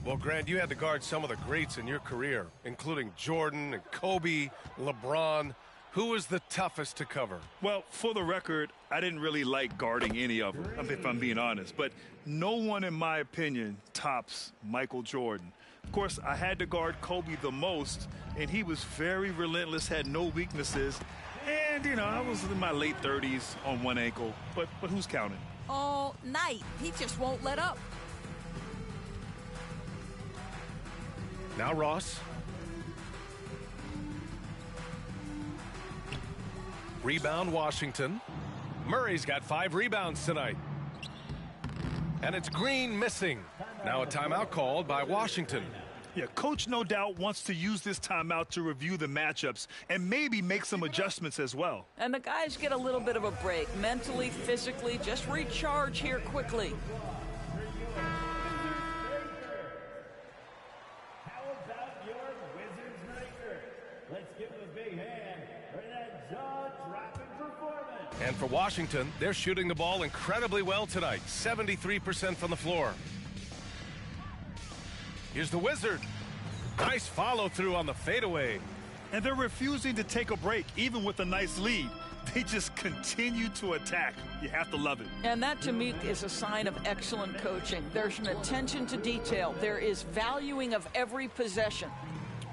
Well, Grant, you had to guard some of the greats in your career, including Jordan and Kobe, LeBron. Who was the toughest to cover? Well, for the record, I didn't really like guarding any of them, if I'm being honest. But no one, in my opinion, tops Michael Jordan. Of course, I had to guard Kobe the most, and he was very relentless, had no weaknesses, And, you know, I was in my late 30s on one ankle, but who's counting? All night. He just won't let up. Now Ross. Rebound Washington. Murray's got 5 rebounds tonight. And it's Green missing. Now a timeout called by Washington. Yeah, coach no doubt wants to use this timeout to review the matchups and maybe make some adjustments as well. And the guys get a little bit of a break, mentally, physically, just recharge here quickly. How about your Wizards Breaker? Let's give them a big hand for that jaw-dropping performance. And for Washington, they're shooting the ball incredibly well tonight, 73% from the floor. Here's the Wizard. Nice follow-through on the fadeaway. And they're refusing to take a break, even with a nice lead. They just continue to attack. You have to love it. And that, to me, is a sign of excellent coaching. There's an attention to detail. There is valuing of every possession.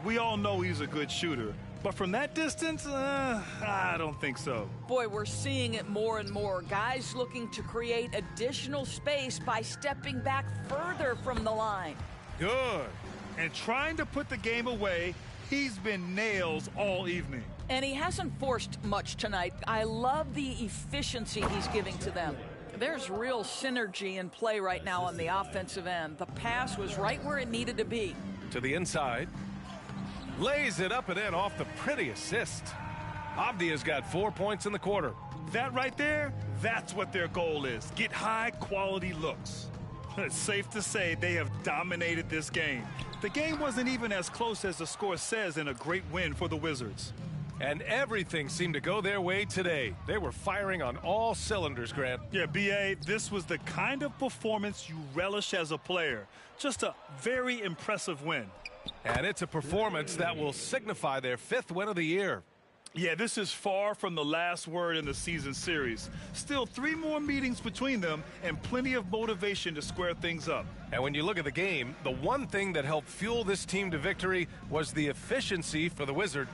We all know he's a good shooter. But from that distance, I don't think so. Boy, we're seeing it more and more. Guys looking to create additional space by stepping back further from the line. Good. And trying to put the game away, he's been nails all evening. And he hasn't forced much tonight. I love the efficiency he's giving to them. There's real synergy in play right now on the offensive end. The pass was right where it needed to be. To the inside. Lays it up and in off the pretty assist. Avdia's got 4 points in the quarter. That right there, that's what their goal is. Get high-quality looks. It's safe to say they have dominated this game. The game wasn't even as close as the score says in a great win for the Wizards. And everything seemed to go their way today. They were firing on all cylinders, Grant. Yeah, B.A., this was the kind of performance you relish as a player. Just a very impressive win. And it's a performance that will signify their 5th win of the year. Yeah, this is far from the last word in the season series. Still 3 more meetings between them and plenty of motivation to square things up. And when you look at the game, the one thing that helped fuel this team to victory was the efficiency for the Wizard.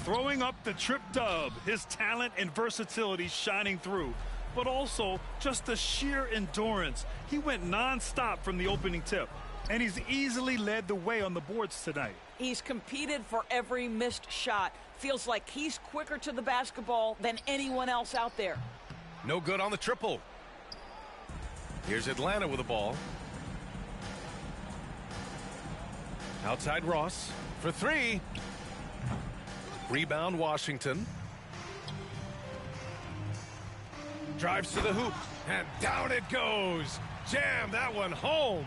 Throwing up the trip dub, his talent and versatility shining through, but also just the sheer endurance. He went nonstop from the opening tip, and he's easily led the way on the boards tonight. He's competed for every missed shot. Feels like he's quicker to the basketball than anyone else out there. No good on the triple. Here's Atlanta with the ball. Outside Ross for 3. Rebound Washington. Drives to the hoop, and down it goes. Jam that one home.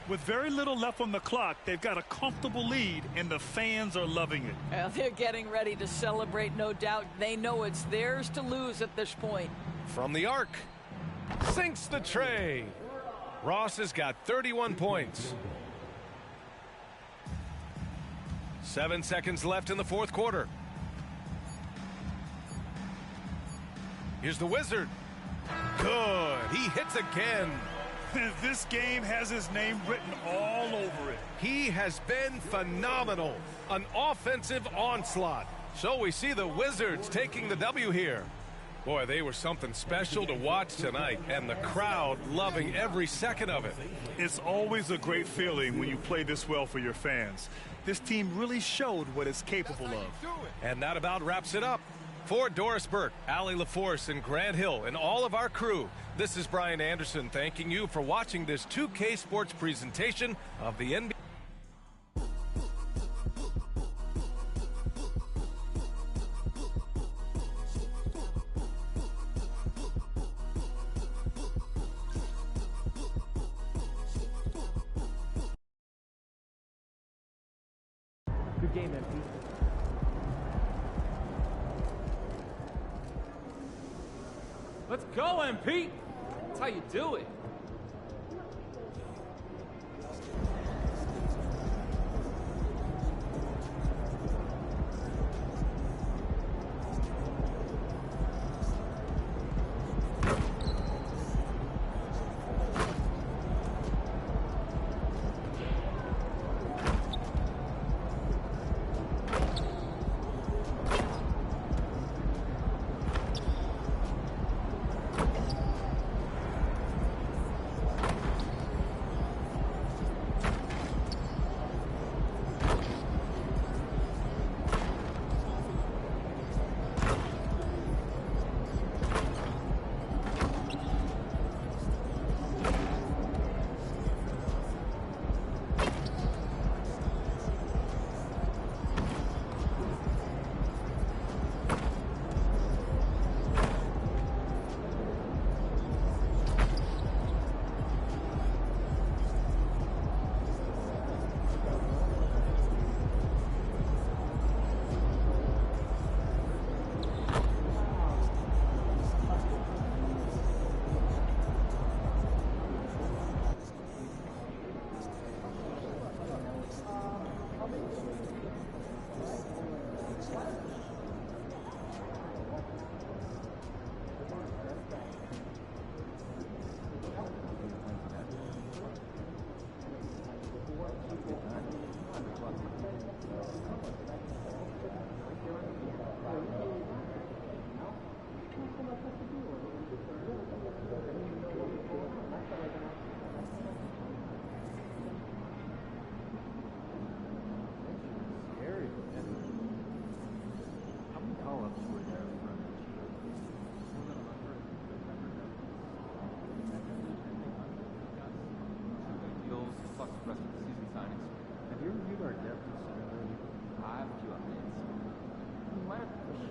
With very little left on the clock, they've got a comfortable lead, and the fans are loving it. Well, they're getting ready to celebrate, no doubt. They know it's theirs to lose at this point. From the arc. Sinks the tray. Ross has got 31 points. 7 seconds left in the 4th quarter. Here's the Wizard. Good. He hits again. This game has his name written all over it. He has been phenomenal. An offensive onslaught. So we see the Wizards taking the W here. Boy, they were something special to watch tonight, and the crowd loving every second of it. It's always a great feeling when you play this well for your fans. This team really showed what it's capable of. And that about wraps it up. For Doris Burke, Allie LaForce, and Grant Hill, and all of our crew, this is Brian Anderson thanking you for watching this 2K Sports presentation of the NBA. Good game, MP. Let's go, MP! That's how you do it.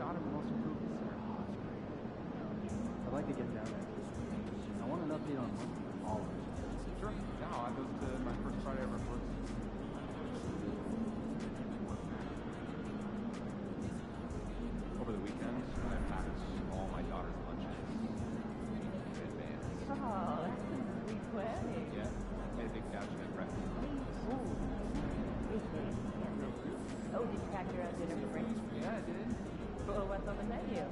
daughter will also prove this year. I'd like to get down there. I want an update on all of it. Sure. Yeah, I'll add those to my first Friday ever reports. Over the weekend, I packed all my daughter's lunches in advance. Oh, that's some sweet planning. Yeah, made a big batch of breakfast. Oh, did you pack your own dinner for breakfast? Yeah, I did. Well, what's on the menu?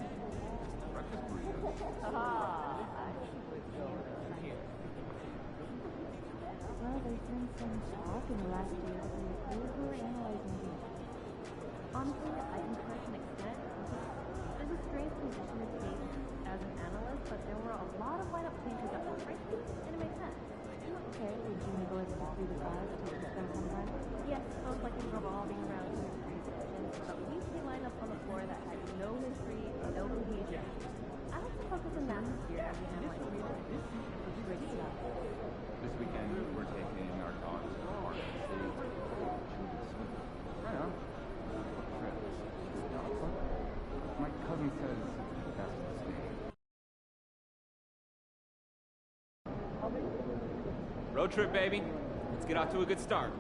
Breakfast burritos. Ah, I would go here. Well, there's been some talk in the last year that we were analyzing data. Honestly, I can to an extent. It's a strange position to take as an analyst, but there were a lot of lineup changes that were frankly, and it makes sense. Okay, would you neglect the 3 to 5 to spend some time? Yes, most likely revolving around 2 or 3 positions, but we see lineups on the floor that had no history, no cohesion. I like to focus on that this year as we analyze research. It's great stuff. This weekend, we're taking our dogs to the park and see right on. My cousin says that's the state. Road trip, baby. Let's get off to a good start.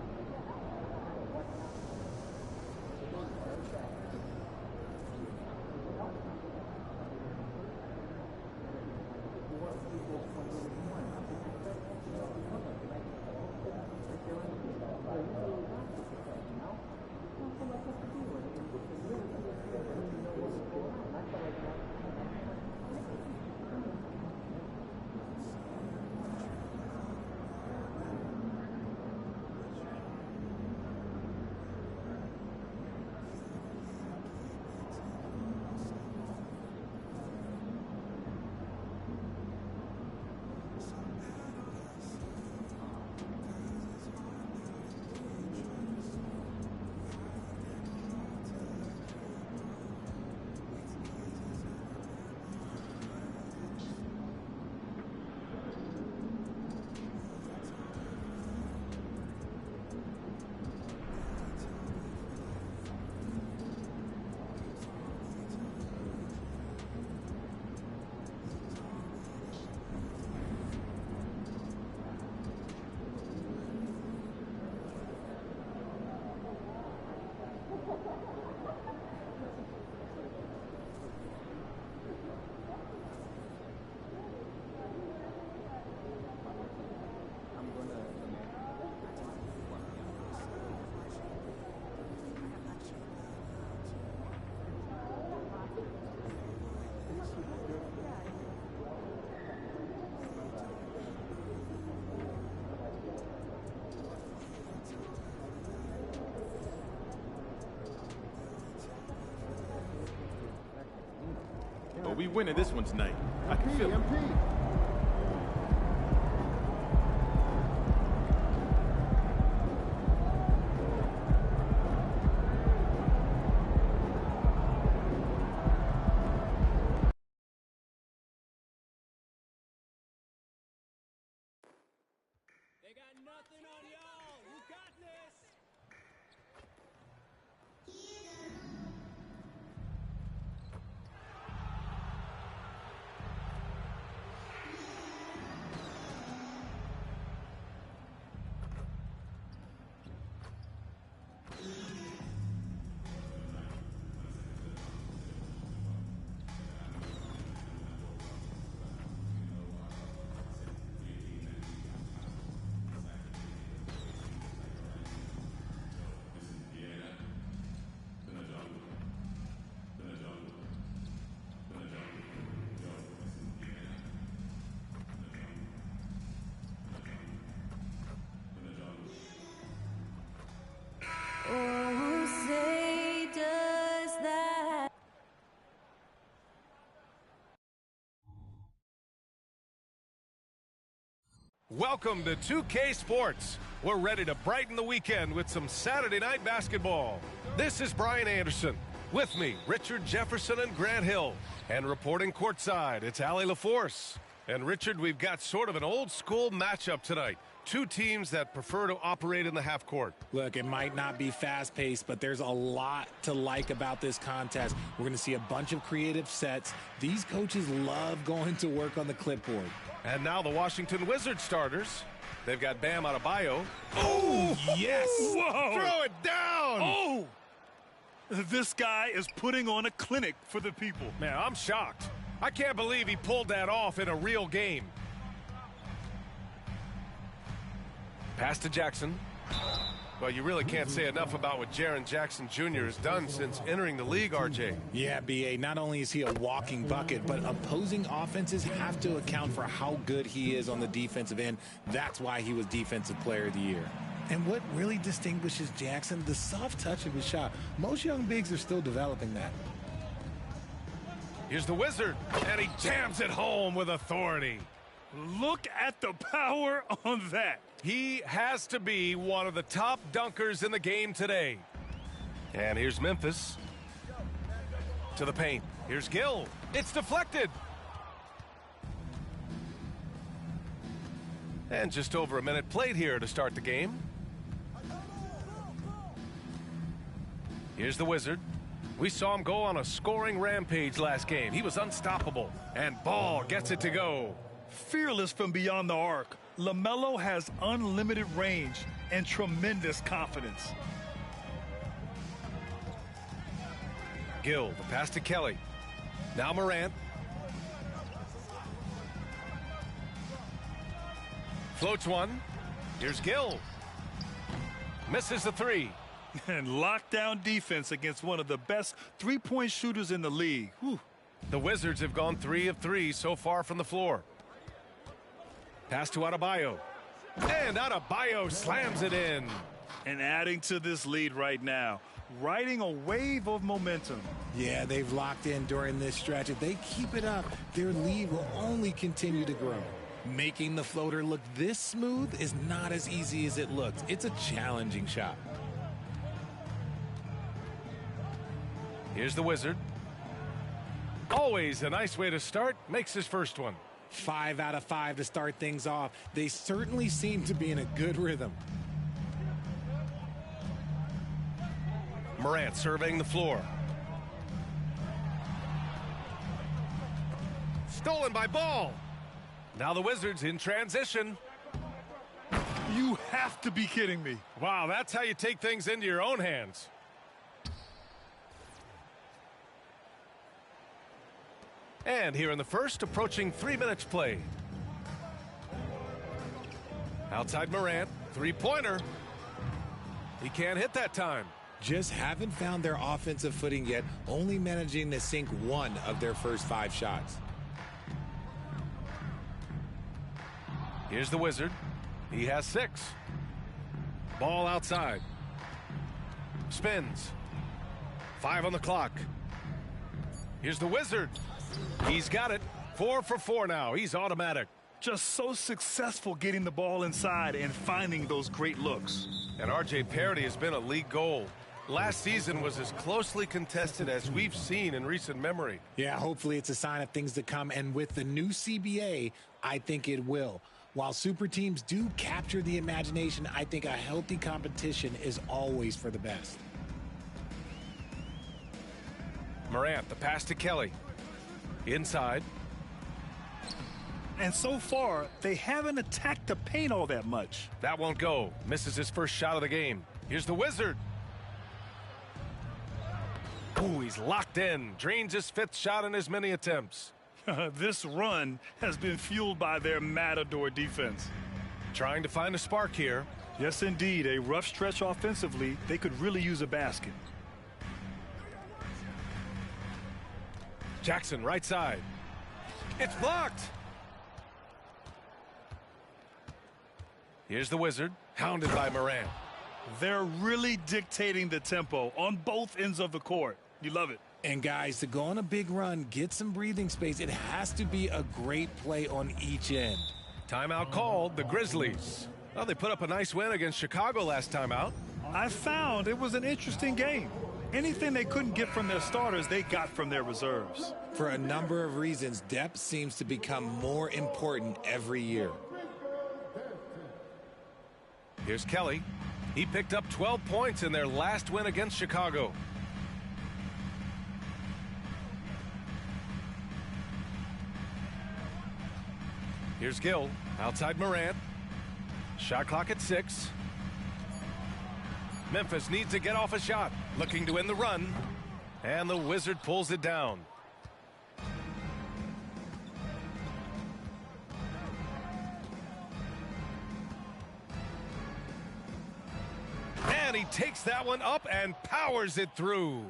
But we winning this one tonight. I can feel it. Welcome to 2K Sports. We're ready to brighten the weekend with some Saturday night basketball. This is Brian Anderson. With me, Richard Jefferson and Grant Hill. And reporting courtside, it's Allie LaForce. And Richard, we've got sort of an old school matchup tonight. Two teams that prefer to operate in the half court. Look, it might not be fast-paced, but there's a lot to like about this contest. We're going to see a bunch of creative sets. These coaches love going to work on the clipboard. And now the Washington Wizards starters. They've got Bam Adebayo. Oh, yes. Whoa. Throw it down. Oh. This guy is putting on a clinic for the people. Man, I'm shocked. I can't believe he pulled that off in a real game. Pass to Jackson. Well, you really can't say enough about what Jaren Jackson Jr. has done since entering the league, RJ. Yeah, B.A., not only is he a walking bucket, but opposing offenses have to account for how good he is on the defensive end. That's why he was Defensive Player of the Year. And what really distinguishes Jackson, the soft touch of his shot. Most young bigs are still developing that. Here's the Wizard, and he jams it home with authority. Look at the power on that. He has to be one of the top dunkers in the game today. And here's Memphis. To the paint. Here's Gill. It's deflected. And just over a minute played here to start the game. Here's the Wizard. We saw him go on a scoring rampage last game. He was unstoppable. And Ball gets it to go. Fearless from beyond the arc, LaMelo has unlimited range and tremendous confidence. Gill, the pass to Kelly. Now Morant. Floats one. Here's Gill. Misses the three. And lockdown defense against one of the best three-point shooters in the league. Whew. The Wizards have gone 3 of 3 so far from the floor. Pass to Adebayo. And Adebayo slams it in. And adding to this lead right now, riding a wave of momentum. Yeah, they've locked in during this stretch. If they keep it up, their lead will only continue to grow. Making the floater look this smooth is not as easy as it looks. It's a challenging shot. Here's the Wizard. Always a nice way to start. Makes his first one. 5 out of 5 to start things off. They certainly seem to be in a good rhythm. Morant surveying the floor. Stolen by Ball. Now the Wizards in transition. You have to be kidding me. Wow, that's how you take things into your own hands. And here in the first, approaching 3 minutes played. Outside Morant, three-pointer. He can't hit that time. Just haven't found their offensive footing yet, only managing to sink 1 of their first 5 shots. Here's the Wizard. He has 6. Ball outside. Spins. 5 on the clock. Here's the Wizard. He's got it. 4 for 4 now. He's automatic. Just so successful getting the ball inside and finding those great looks. And R.J. Parody has been a league goal. Last season was as closely contested as we've seen in recent memory. Yeah, hopefully it's a sign of things to come. And with the new CBA, I think it will. While super teams do capture the imagination, I think a healthy competition is always for the best. Morant, the pass to Kelly. Inside. And so far, they haven't attacked the paint all that much. That won't go. Misses his first shot of the game. Here's the Wizard. Ooh, he's locked in. Drains his 5th shot in as many attempts. This run has been fueled by their Matador defense. Trying to find a spark here. Yes, indeed. A rough stretch offensively. They could really use a basket. Jackson, right side. It's blocked. Here's the Wizard, hounded by Morant. They're really dictating the tempo on both ends of the court. You love it. And guys, to go on a big run, get some breathing space, it has to be a great play on each end. Timeout called, the Grizzlies. Well, they put up a nice win against Chicago last time out. I found it was an interesting game. Anything they couldn't get from their starters, they got from their reserves. For a number of reasons, depth seems to become more important every year. Here's Kelly. He picked up 12 points in their last win against Chicago. Here's Gill. Outside Morant. Shot clock at 6. Memphis needs to get off a shot. Looking to win the run. And the Wizard pulls it down. And he takes that one up and powers it through.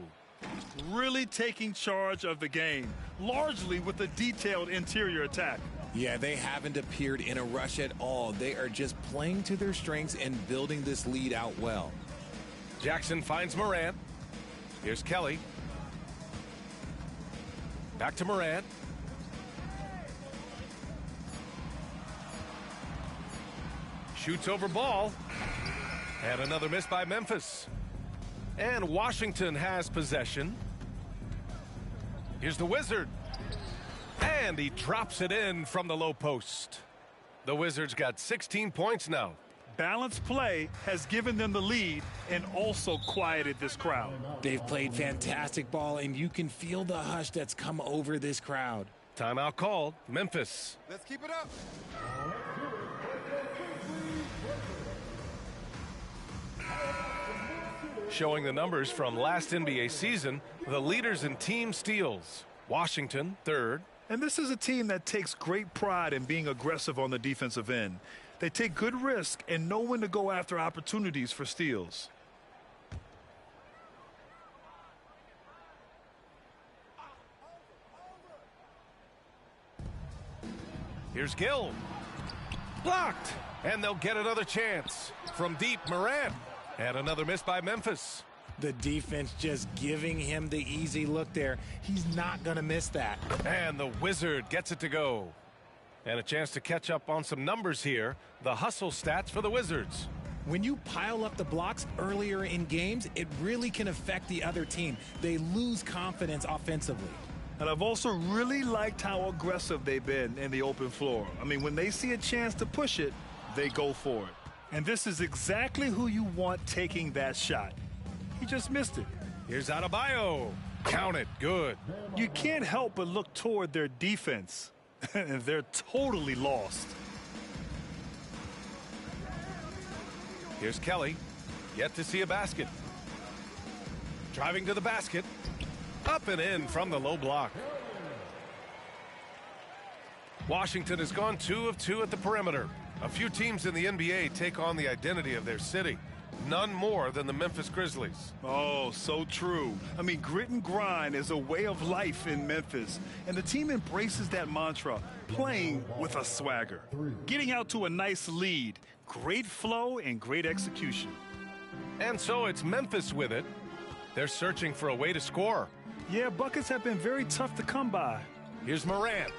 Really taking charge of the game, largely with a detailed interior attack. Yeah, they haven't appeared in a rush at all. They are just playing to their strengths and building this lead out well. Jackson finds Morant. Here's Kelly. Back to Morant. Shoots over ball. And another miss by Memphis. And Washington has possession. Here's the Wizard. And he drops it in from the low post. The Wizards got 16 points now. Balanced play has given them the lead and also quieted this crowd. They've played fantastic ball, and you can feel the hush that's come over this crowd. Timeout called. Memphis. Let's keep it up. Showing the numbers from last NBA season, the leaders in team steals. Washington, 3rd. And this is a team that takes great pride in being aggressive on the defensive end. They take good risk and know when to go after opportunities for steals. Here's Gill. Blocked. And they'll get another chance. From deep, Morant. And another miss by Memphis. The defense just giving him the easy look there. He's not going to miss that. And the Wizard gets it to go. And a chance to catch up on some numbers here. The hustle stats for the Wizards. When you pile up the blocks earlier in games, it really can affect the other team. They lose confidence offensively. And I've also really liked how aggressive they've been in the open floor. I mean, when they see a chance to push it, they go for it. And this is exactly who you want taking that shot. He just missed it. Here's Adebayo. Count it. Good. You can't help but look toward their defense. And they're totally lost. Here's Kelly. Yet to see a basket. Driving to the basket. Up and in from the low block. Washington has gone 2 of 2 at the perimeter. A few teams in the NBA take on the identity of their city. None more than the Memphis Grizzlies. Oh, so true. I mean, grit and grind is a way of life in Memphis. And the team embraces that mantra, playing with a swagger. Getting out to a nice lead. Great flow and great execution. And so it's Memphis with it. They're searching for a way to score. Yeah, buckets have been very tough to come by. Here's Morant.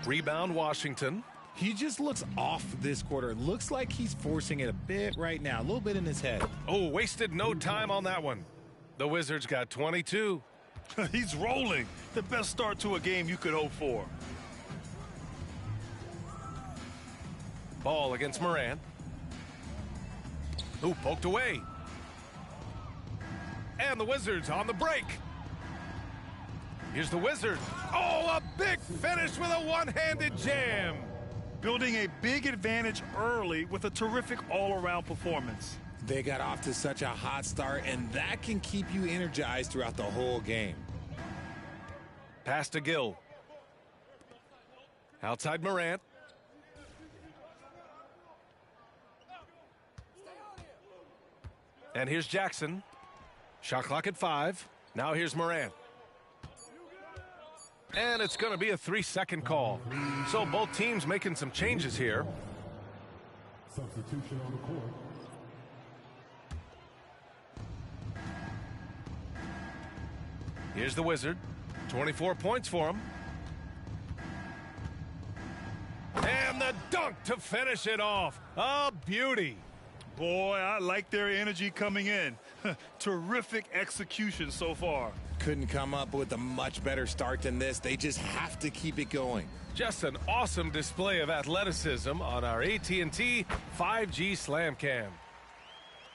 Rebound Washington. He just looks off this quarter. Looks like he's forcing it a bit right now. A little bit in his head. Oh, wasted no time on that one. The Wizards got 22. He's rolling. The best start to a game you could hope for. Ball against Morant. Ooh, poked away. And the Wizards on the break. Here's the Wizard. Oh, a big finish with a one-handed jam. Building a big advantage early with a terrific all-around performance. They got off to such a hot start, and that can keep you energized throughout the whole game. Pass to Gill. Outside Morant. And here's Jackson. Shot clock at 5. Now here's Morant. And it's going to be a 3-second call. So both teams making some changes here. Substitution on the court. Here's the Wizard. 24 points for him. And the dunk to finish it off. A beauty. Boy, I like their energy coming in. Terrific execution so far. Couldn't come up with a much better start than this. They just have to keep it going. Just an awesome display of athleticism on our AT&T 5G Slam Cam.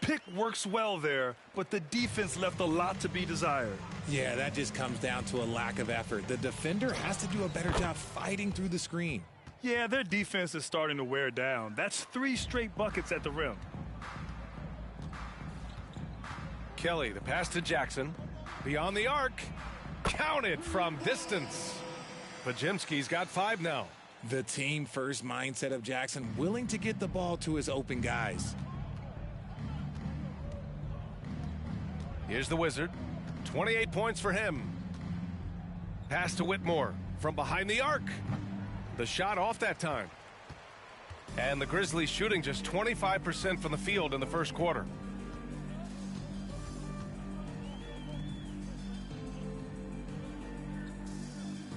Pick works well there, but the defense left a lot to be desired. Yeah, that just comes down to a lack of effort. The defender has to do a better job fighting through the screen. Yeah, their defense is starting to wear down. That's 3 straight buckets at the rim. Kelly, the pass to Jackson. Beyond the arc. Counted from distance. Podziemski's got 5 now. The team first mindset of Jackson, willing to get the ball to his open guys. Here's the Wizard. 28 points for him. Pass to Whitmore from behind the arc. The shot off that time. And the Grizzlies shooting just 25% from the field in the first quarter.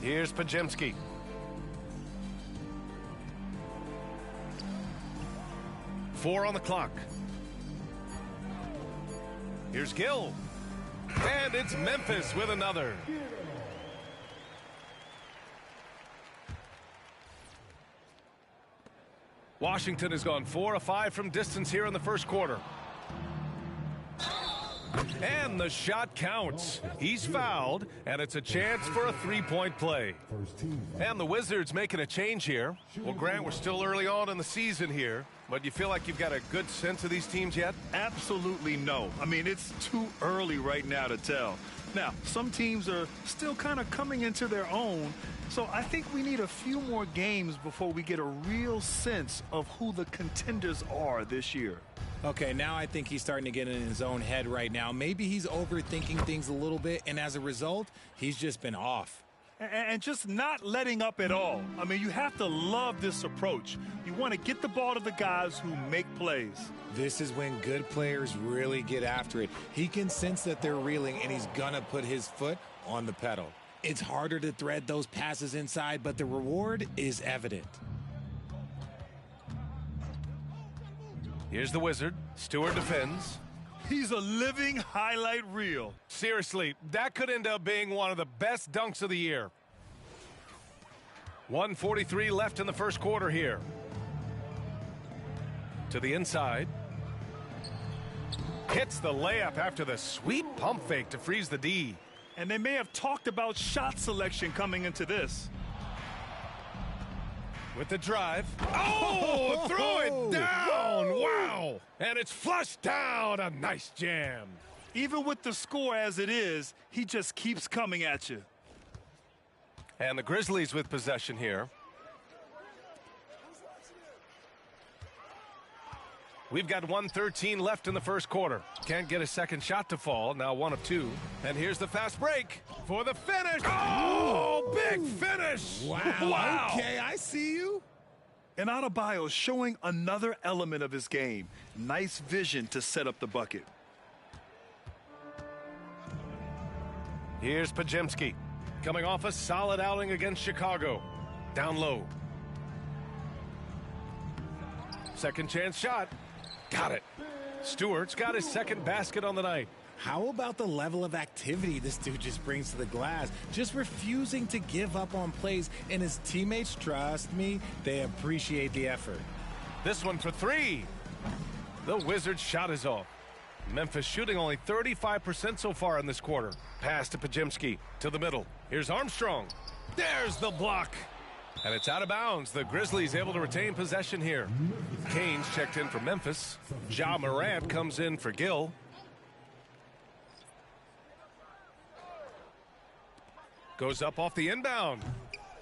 Here's Podziemski. Four on the clock. Here's Gill. And it's Memphis with another. Washington has gone 4 of 5 from distance here in the first quarter. And the shot counts. He's fouled, and it's a chance for a three-point play. And the Wizards making a change here. Well, Grant, we're still early on in the season here, but you feel like you've got a good sense of these teams yet? Absolutely no. I mean, it's too early right now to tell. Now, some teams are still kind of coming into their own, so I think we need a few more games before we get a real sense of who the contenders are this year. Okay, now I think he's starting to get in his own head right now. Maybe he's overthinking things a little bit, and as a result, he's just been off. And just not letting up at all. I mean, you have to love this approach. You want to get the ball to the guys who make plays. This is when good players really get after it. He can sense that they're reeling, and he's going to put his foot on the pedal. It's harder to thread those passes inside, but the reward is evident. Here's the Wizard. Stewart defends. He's a living highlight reel. Seriously, that could end up being one of the best dunks of the year. 1:43 left in the first quarter here. To the inside. Hits the layup after the sweet pump fake to freeze the D. And they may have talked about shot selection coming into this. With the drive. Oh, throw it down. Wow. And it's flushed down. A nice jam. Even with the score as it is, he just keeps coming at you. And the Grizzlies with possession here. We've got 1:13 left in the first quarter. Can't get a second shot to fall. Now 1 of 2. And here's the fast break for the finish. Oh, big finish. Wow. Okay, I see you. And Adebayo showing another element of his game. Nice vision to set up the bucket. Here's Podziemski. Coming off a solid outing against Chicago. Down low. Second chance shot. Got it. Stewart's got his second basket on the night. How about the level of activity this dude just brings to the glass? Just refusing to give up on plays, and his teammates, trust me, they appreciate the effort. This one for 3. The Wizards' shot is off. Memphis shooting only 35% so far in this quarter. Pass to Podziemski to the middle. Here's Armstrong. There's the block. And it's out of bounds. The Grizzlies able to retain possession here. Canes checked in for Memphis. Ja Morant comes in for Gill. Goes up off the inbound.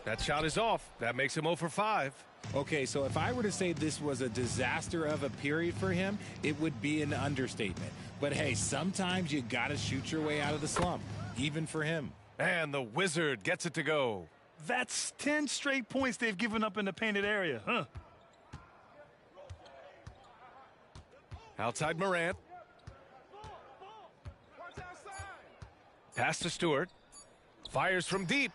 That shot is off. That makes him 0 for 5. Okay, so if I were to say this was a disaster of a period for him, it would be an understatement. But hey, sometimes you got to shoot your way out of the slump, even for him. And the Wizard gets it to go. That's 10 straight points they've given up in the painted area, huh? Outside Morant. Pass to Stewart. Fires from deep.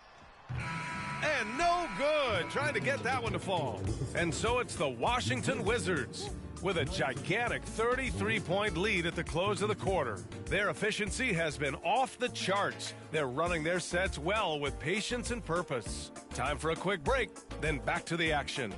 And no good. Trying to get that one to fall. And so it's the Washington Wizards with a gigantic 33-point lead at the close of the quarter. Their efficiency has been off the charts. They're running their sets well with patience and purpose. Time for a quick break, then back to the action.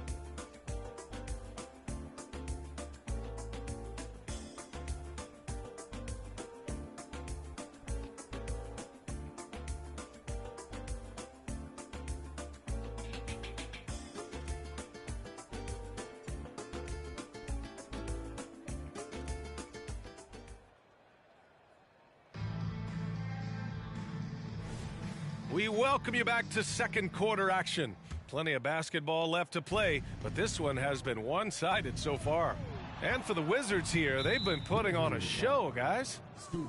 We welcome you back to second quarter action. Plenty of basketball left to play, but this one has been one-sided so far. And for the Wizards here, they've been putting on a show, guys.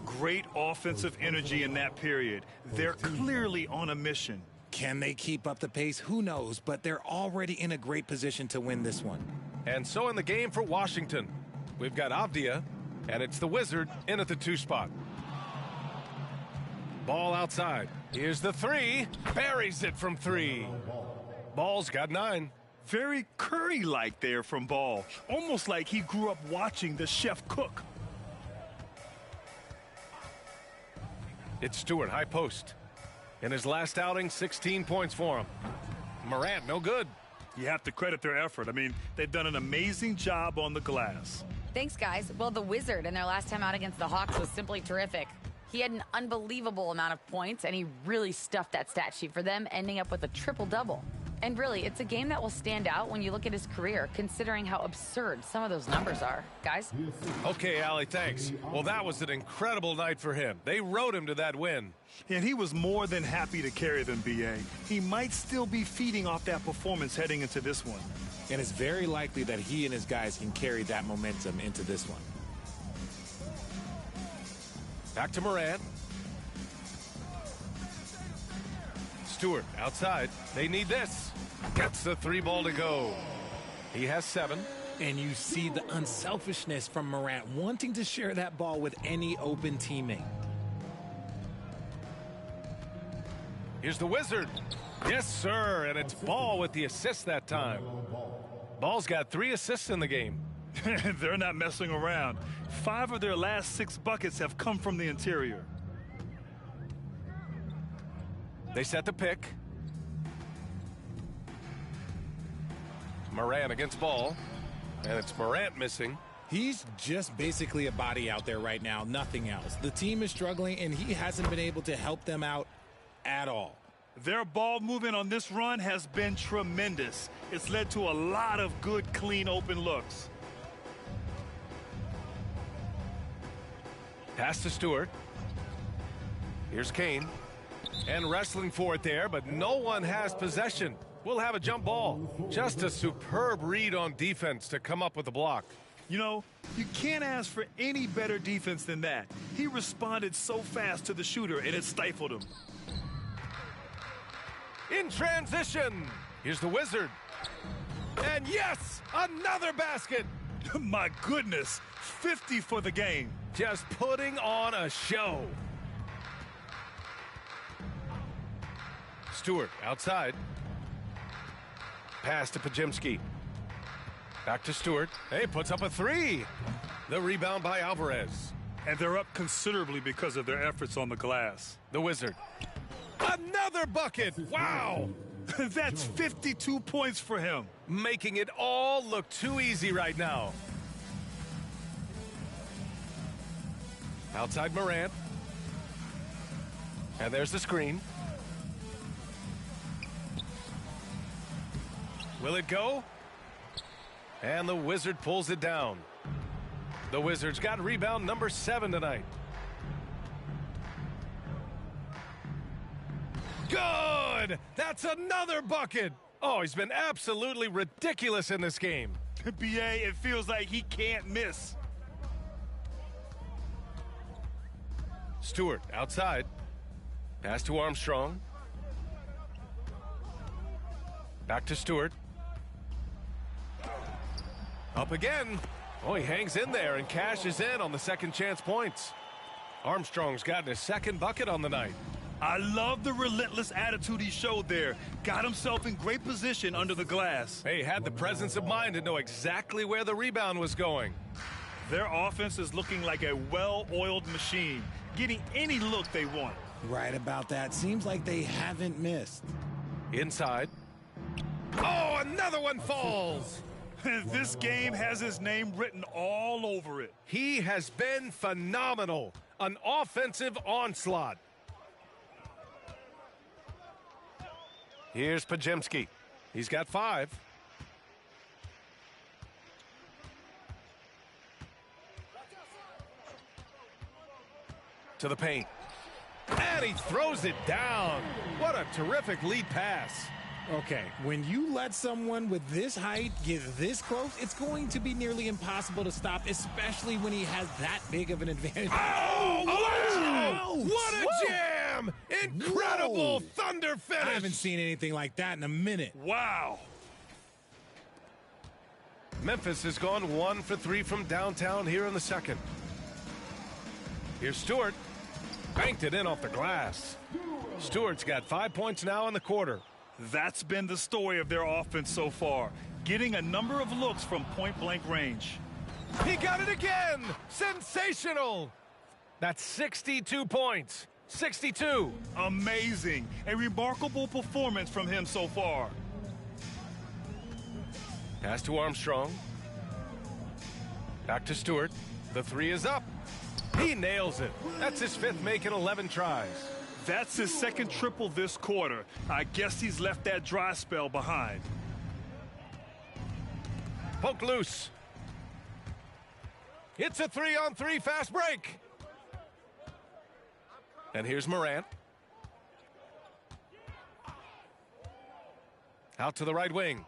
Great offensive energy in that period. They're clearly on a mission. Can they keep up the pace? Who knows, but they're already in a great position to win this one. And so in the game for Washington, we've got Avdia, and it's the Wizard in at the 2 spot. Ball outside. Here's the 3. Buries it from 3. Ball's got 9. Very Curry-like there from Ball. Almost like he grew up watching the chef cook. It's Stewart, high post. In his last outing, 16 points for him. Morant, no good. You have to credit their effort. I mean, they've done an amazing job on the glass. Thanks, guys. Well, the Wizard in their last time out against the Hawks was simply terrific. He had an unbelievable amount of points, and he really stuffed that stat sheet for them, ending up with a triple-double. And really, it's a game that will stand out when you look at his career, considering how absurd some of those numbers are. Guys? Okay, Allie, thanks. Well, that was an incredible night for him. They rode him to that win. And he was more than happy to carry them, B.A. He might still be feeding off that performance heading into this one. And it's very likely that he and his guys can carry that momentum into this one. Back to Morant. Stewart outside. They need this. Gets the 3 ball to go. He has 7. And you see the unselfishness from Morant, wanting to share that ball with any open teammate. Here's the Wizard. Yes, sir. And it's Ball with the assist that time. Ball's got 3 assists in the game. They're not messing around. 5 of their last 6 buckets have come from the interior. They set the pick. Morant against Ball. And it's Morant missing. He's just basically a body out there right now, nothing else. The team is struggling, and he hasn't been able to help them out at all. Their ball movement on this run has been tremendous. It's led to a lot of good, clean, open looks. Pass to Stewart. Here's Kane. And wrestling for it there, but no one has possession. We'll have a jump ball. Just a superb read on defense to come up with the block. You know, you can't ask for any better defense than that. He responded so fast to the shooter, and it stifled him. In transition. Here's the Wizard. And yes, another basket. My goodness, 50 for the game. Just putting on a show. Stewart outside. Pass to Podziemski. Back to Stewart. Hey, puts up a 3. The rebound by Alvarez. And they're up considerably because of their efforts on the glass. The Wizard. Another bucket. Wow. That's 52 points for him. Making it all look too easy right now. Outside Morant. And there's the screen. Will it go? And the Wizard pulls it down. The Wizards got rebound number 7 tonight. Good! That's another bucket! Oh, he's been absolutely ridiculous in this game. B.A., it feels like he can't miss. Stewart outside. Pass to Armstrong. Back to Stewart. Up again. Oh, he hangs in there and cashes in on the second chance points. Armstrong's gotten his 2nd bucket on the night. I love the relentless attitude he showed there. Got himself in great position under the glass. Hey, had the presence of mind to know exactly where the rebound was going. Their offense is looking like a well-oiled machine, getting any look they want. Right about that. Seems like they haven't missed. Inside. Oh, another one falls. This game has his name written all over it. He has been phenomenal. An offensive onslaught. Here's Podziemski. He's got 5. To the paint. And he throws it down. What a terrific lead pass. Okay, when you let someone with this height get this close, it's going to be nearly impossible to stop, especially when he has that big of an advantage. Oh, wow! What a jam! Incredible thunder finish! I haven't seen anything like that in a minute. Wow! Memphis has gone 1 for 3 from downtown here in the second. Here's Stewart. Banked it in off the glass. Stewart's got 5 points now in the quarter. That's been the story of their offense so far, getting a number of looks from point-blank range. He got it again! Sensational! That's 62 points. 62. Amazing. A remarkable performance from him so far. Pass to Armstrong. Back to Stewart. The 3 is up. He nails it. That's his 5th make in 11 tries. That's his 2nd triple this quarter. I guess he's left that dry spell behind. Poke loose. It's a 3-on-3 fast break. And here's Morant. Out to the right wing.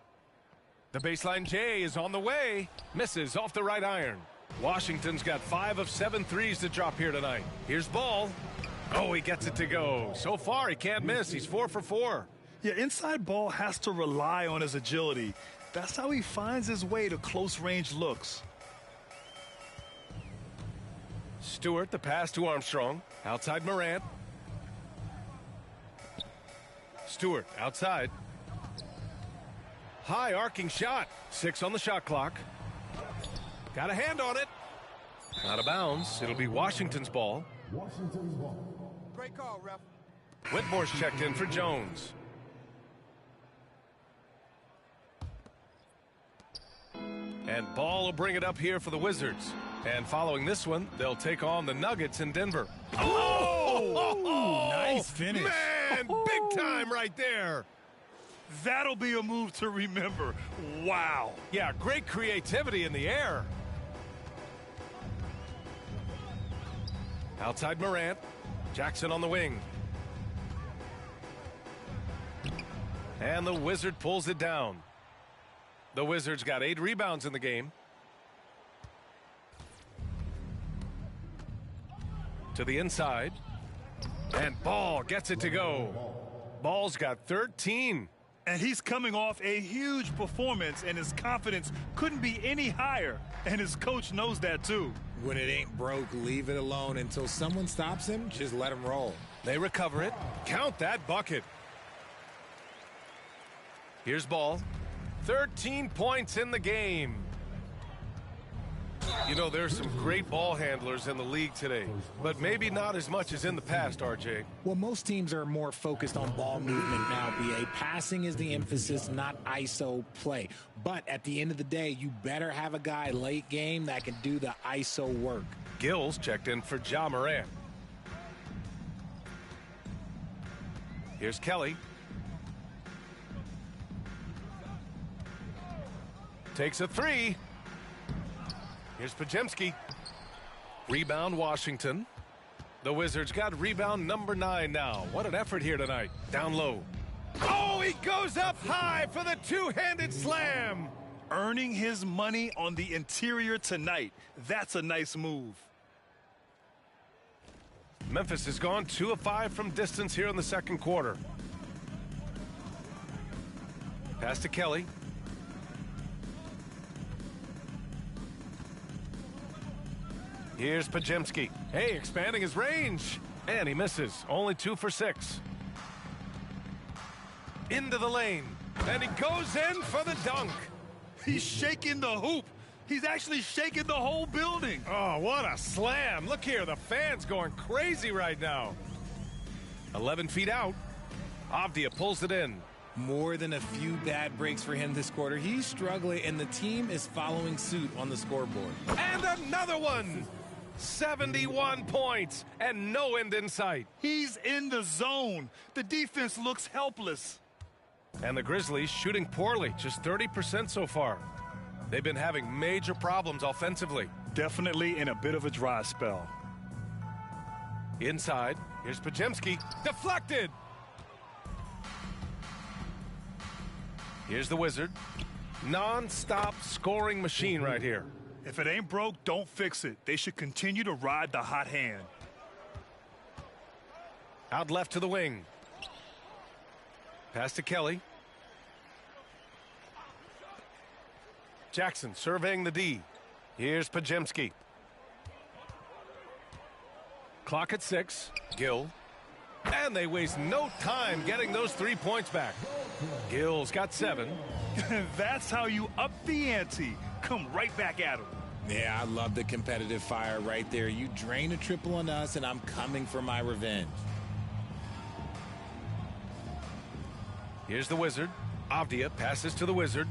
The baseline J is on the way. Misses off the right iron. Washington's got 5 of 7 threes to drop here tonight. Here's Ball. Oh, he gets it to go. So far, he can't miss. He's 4 for 4. Yeah, inside Ball has to rely on his agility. That's how he finds his way to close-range looks. Stewart, the pass to Armstrong. Outside Morant. Stewart, outside. High arcing shot. 6 on the shot clock. Got a hand on it. Out of bounds. It'll be Washington's ball. Washington's ball. Great call, ref. Whitmore's checked in for Jones. And Ball will bring it up here for the Wizards. And following this one, they'll take on the Nuggets in Denver. Oh! Nice finish. Man, big time right there. That'll be a move to remember. Wow. Yeah, great creativity in the air. Outside Morant. Jackson on the wing. And the Wizard pulls it down. The Wizards got 8 rebounds in the game. To the inside. And Ball gets it to go. Ball's got 13. And he's coming off a huge performance, and his confidence couldn't be any higher. And his coach knows that, too. When it ain't broke, leave it alone. Until someone stops him, just let him roll. They recover it. Count that bucket. Here's Ball. 13 points in the game. You know, there's some great ball handlers in the league today, but maybe not as much as in the past, RJ. Well, most teams are more focused on ball movement now, BA. Passing is the emphasis, not ISO play. But at the end of the day, you better have a guy late game that can do the ISO work. Gills checked in for Ja Morant. Here's Kelly. Takes a 3. Here's Podziemski. Rebound Washington. The Wizards got rebound number 9 now. What an effort here tonight. Down low. Oh, he goes up high for the two-handed slam. Earning his money on the interior tonight. That's a nice move. Memphis has gone 2 of 5 from distance here in the second quarter. Pass to Kelly. Here's Podziemski. Hey, expanding his range. And he misses. Only 2 for 6. Into the lane. And he goes in for the dunk. He's shaking the hoop. He's actually shaking the whole building. Oh, what a slam. Look here, the fans going crazy right now. 11 feet out. Avdia pulls it in. More than a few bad breaks for him this quarter. He's struggling, and the team is following suit on the scoreboard. And another one. 71 points and no end in sight. He's in the zone. The defense looks helpless. And the Grizzlies shooting poorly, just 30% so far. They've been having major problems offensively. Definitely in a bit of a dry spell. Inside, here's Podziemski. Deflected! Here's the Wizard. Non-stop scoring machine right here. If it ain't broke, don't fix it. They should continue to ride the hot hand. Out left to the wing. Pass to Kelly. Jackson surveying the D. Here's Podziemski. Clock at 6. Gill. And they waste no time getting those 3 points back. Gill's got 7. That's how you up the ante. Come right back at him. Yeah, I love the competitive fire right there. You drain a triple on us, and I'm coming for my revenge. Here's the Wizard. Avdia passes to the Wizard.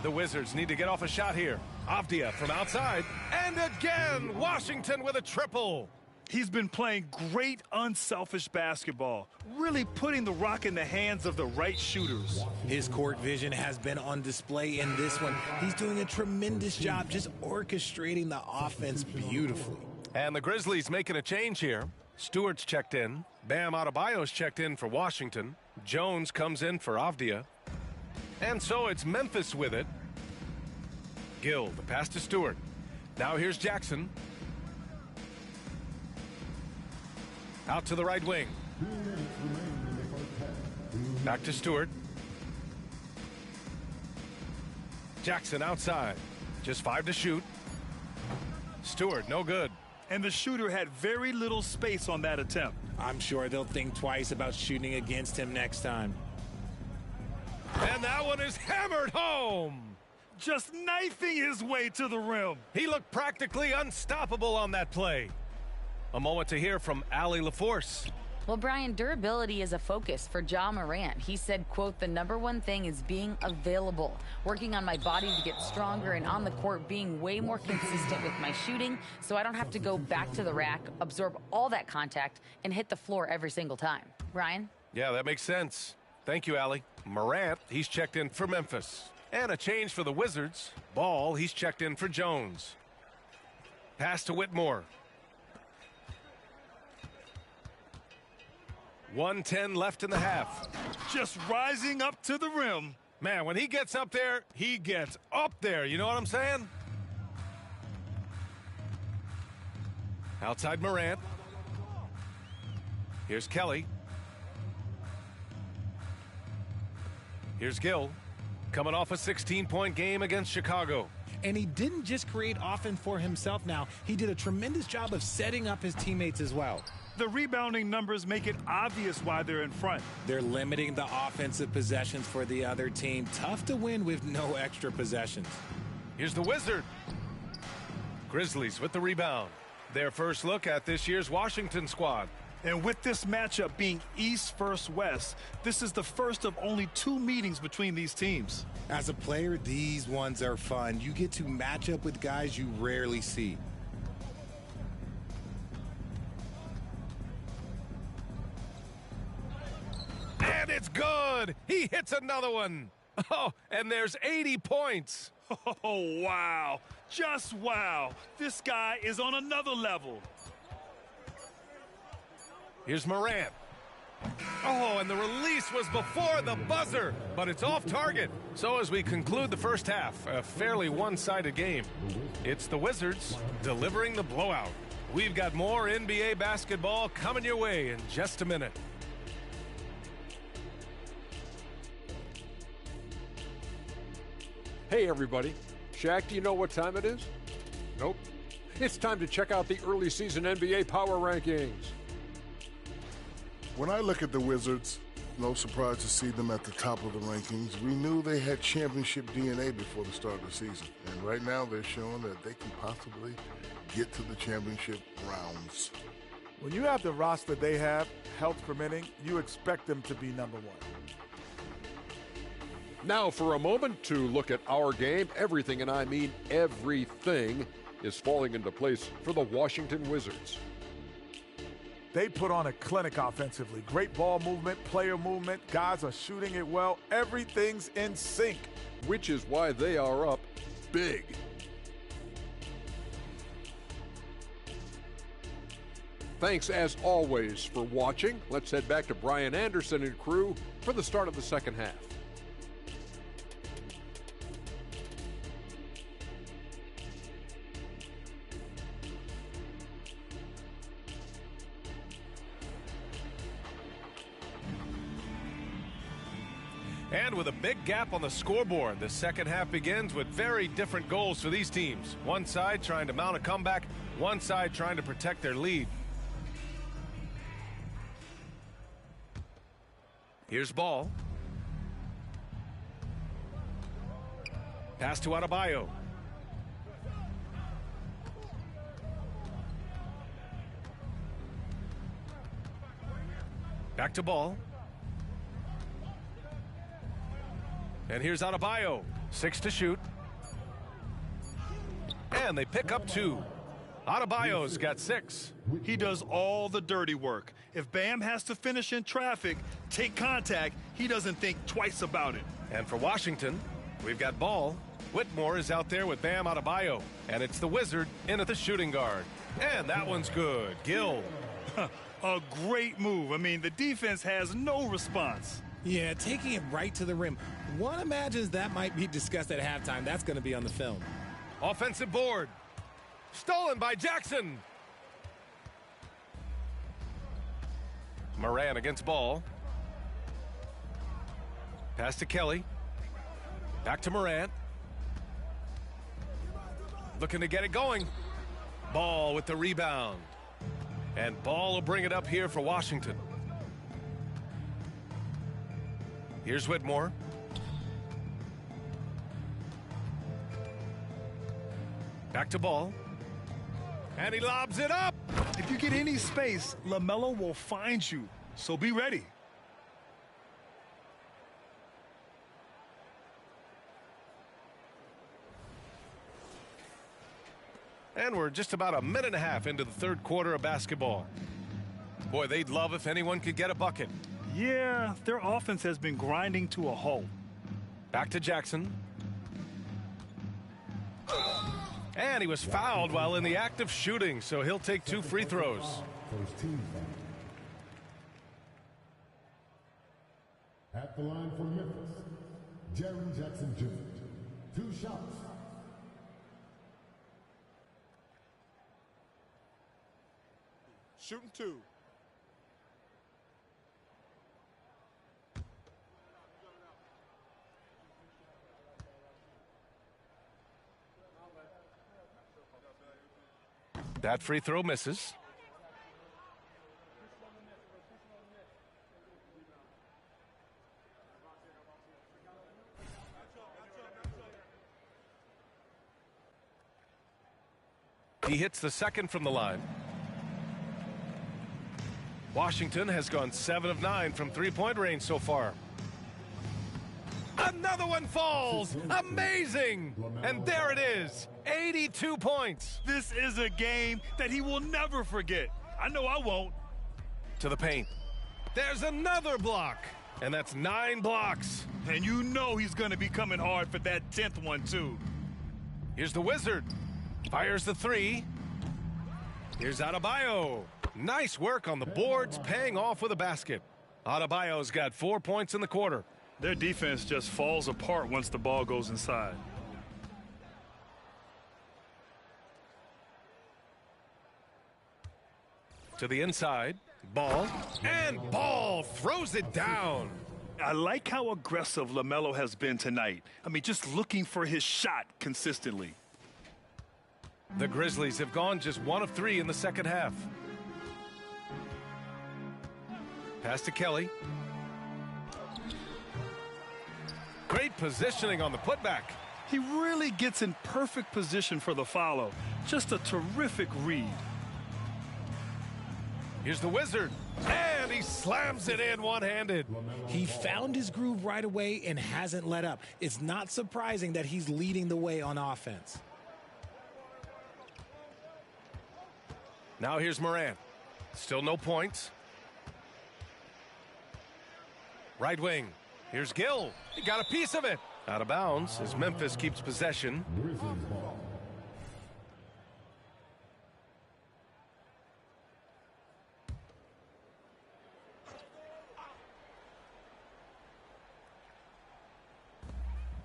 The Wizards need to get off a shot here. Avdia from outside. And again, Washington with a triple. He's been playing great, unselfish basketball, really putting the rock in the hands of the right shooters. His court vision has been on display in this one. He's doing a tremendous job just orchestrating the offense beautifully. And the Grizzlies making a change here. Stewart's checked in. Bam Adebayo's checked in for Washington. Jones comes in for Avdia. And so it's Memphis with it. Gill, the pass to Stewart. Now here's Jackson. Out to the right wing. Back to Stewart. Jackson outside. Just 5 to shoot. Stewart, no good. And the shooter had very little space on that attempt. I'm sure they'll think twice about shooting against him next time. And that one is hammered home. Just knifing his way to the rim. He looked practically unstoppable on that play. A moment to hear from Allie LaForce. Well, Brian, durability is a focus for Ja Morant. He said, quote, "The #1 thing is being available, working on my body to get stronger, and on the court being way more consistent with my shooting so I don't have to go back to the rack, absorb all that contact, and hit the floor every single time." Ryan? Yeah, that makes sense. Thank you, Allie. Morant, he's checked in for Memphis. And a change for the Wizards. Ball, he's checked in for Jones. Pass to Whitmore. 1:10 left in the half. Just rising up to the rim. Man, when he gets up there, he gets up there. You know what I'm saying? Outside Morant. Here's Kelly. Here's Gill. Coming off a 16-point game against Chicago. And he didn't just create offense for himself now. He did a tremendous job of setting up his teammates as well. The rebounding numbers make it obvious why they're in front. They're limiting the offensive possessions for the other team. Tough to win with no extra possessions. Here's the Wizard. Grizzlies with the rebound. Their first look at this year's Washington squad. And with this matchup being East versus West, this is the first of only 2 meetings between these teams. As a player, these ones are fun. You get to match up with guys you rarely see. And it's good. He hits another one. Oh, and there's 80 points. Oh, wow. Just wow. This guy is on another level. Here's Morant. Oh, and the release was before the buzzer, but it's off target. So as we conclude the first half, a fairly one-sided game. It's the Wizards delivering the blowout. We've got more NBA basketball coming your way in just a minute. Hey, everybody. Shaq, do you know what time it is? Nope. It's time to check out the early season NBA Power Rankings. When I look at the Wizards, no surprise to see them at the top of the rankings. We knew they had championship DNA before the start of the season. And right now they're showing that they can possibly get to the championship rounds. When you have the roster they have, health permitting, you expect them to be number one. Now for a moment to look at our game. Everything, and I mean everything, is falling into place for the Washington Wizards. They put on a clinic offensively. Great ball movement, player movement. Guys are shooting it well. Everything's in sync. Which is why they are up big. Thanks, as always, for watching. Let's head back to Brian Anderson and crew for the start of the second half. And with a big gap on the scoreboard, the second half begins with very different goals for these teams. One side trying to mount a comeback, one side trying to protect their lead. Here's ball. Pass to Adebayo. Back to ball. And here's Adebayo. 6 to shoot. And they pick up 2. Adebayo's got 6. He does all the dirty work. If Bam has to finish in traffic, take contact, he doesn't think twice about it. And for Washington, we've got ball. Whitmore is out there with Bam Adebayo. And it's the Wizard in at the shooting guard. And that one's good. Gill. A great move. I mean, the defense has no response. Yeah, taking it right to the rim. One imagines that might be discussed at halftime. That's going to be on the film. Offensive board. Stolen by Jackson. Moran against ball. Pass to Kelly. Back to Morant. Looking to get it going. Ball with the rebound. And Ball will bring it up here for Washington. Here's Whitmore. Back to Ball. And he lobs it up. If you get any space, LaMelo will find you. So be ready. And we're just about a minute and a half into the third quarter of basketball. Boy, they'd love if anyone could get a bucket. Yeah, their offense has been grinding to a halt. Back to Jackson. And he was fouled while in the act of shooting, so he'll take 2 free throws. First team foul. At the line for Memphis, Jaren Jackson Jr. 2 shots. Shooting 2. That free throw misses. He hits the second from the line. Washington has gone 7 of 9 from three-point range so far. Another one falls. Amazing. And there it is. 82 points. This is a game that he will never forget. I know I won't. To the paint. There's another block. And that's 9 blocks. And you know he's going to be coming hard for that 10th one, too. Here's the Wizard. Fires the 3. Here's Adebayo. Nice work on the boards, paying off with a basket. Adebayo's got 4 points in the quarter. Their defense just falls apart once the ball goes inside. To the inside. Ball. And Ball throws it down. I like how aggressive LaMelo has been tonight. I mean, just looking for his shot consistently. The Grizzlies have gone just 1 of 3 in the second half. Pass to Kelly. Great positioning on the putback. He really gets in perfect position for the follow. Just a terrific read. Here's the Wizard, and he slams it in one-handed. He found his groove right away and hasn't let up. It's not surprising that he's leading the way on offense. Now here's Morant. Still no points. Right wing. Here's Gill. He got a piece of it. Out of bounds as Memphis keeps possession.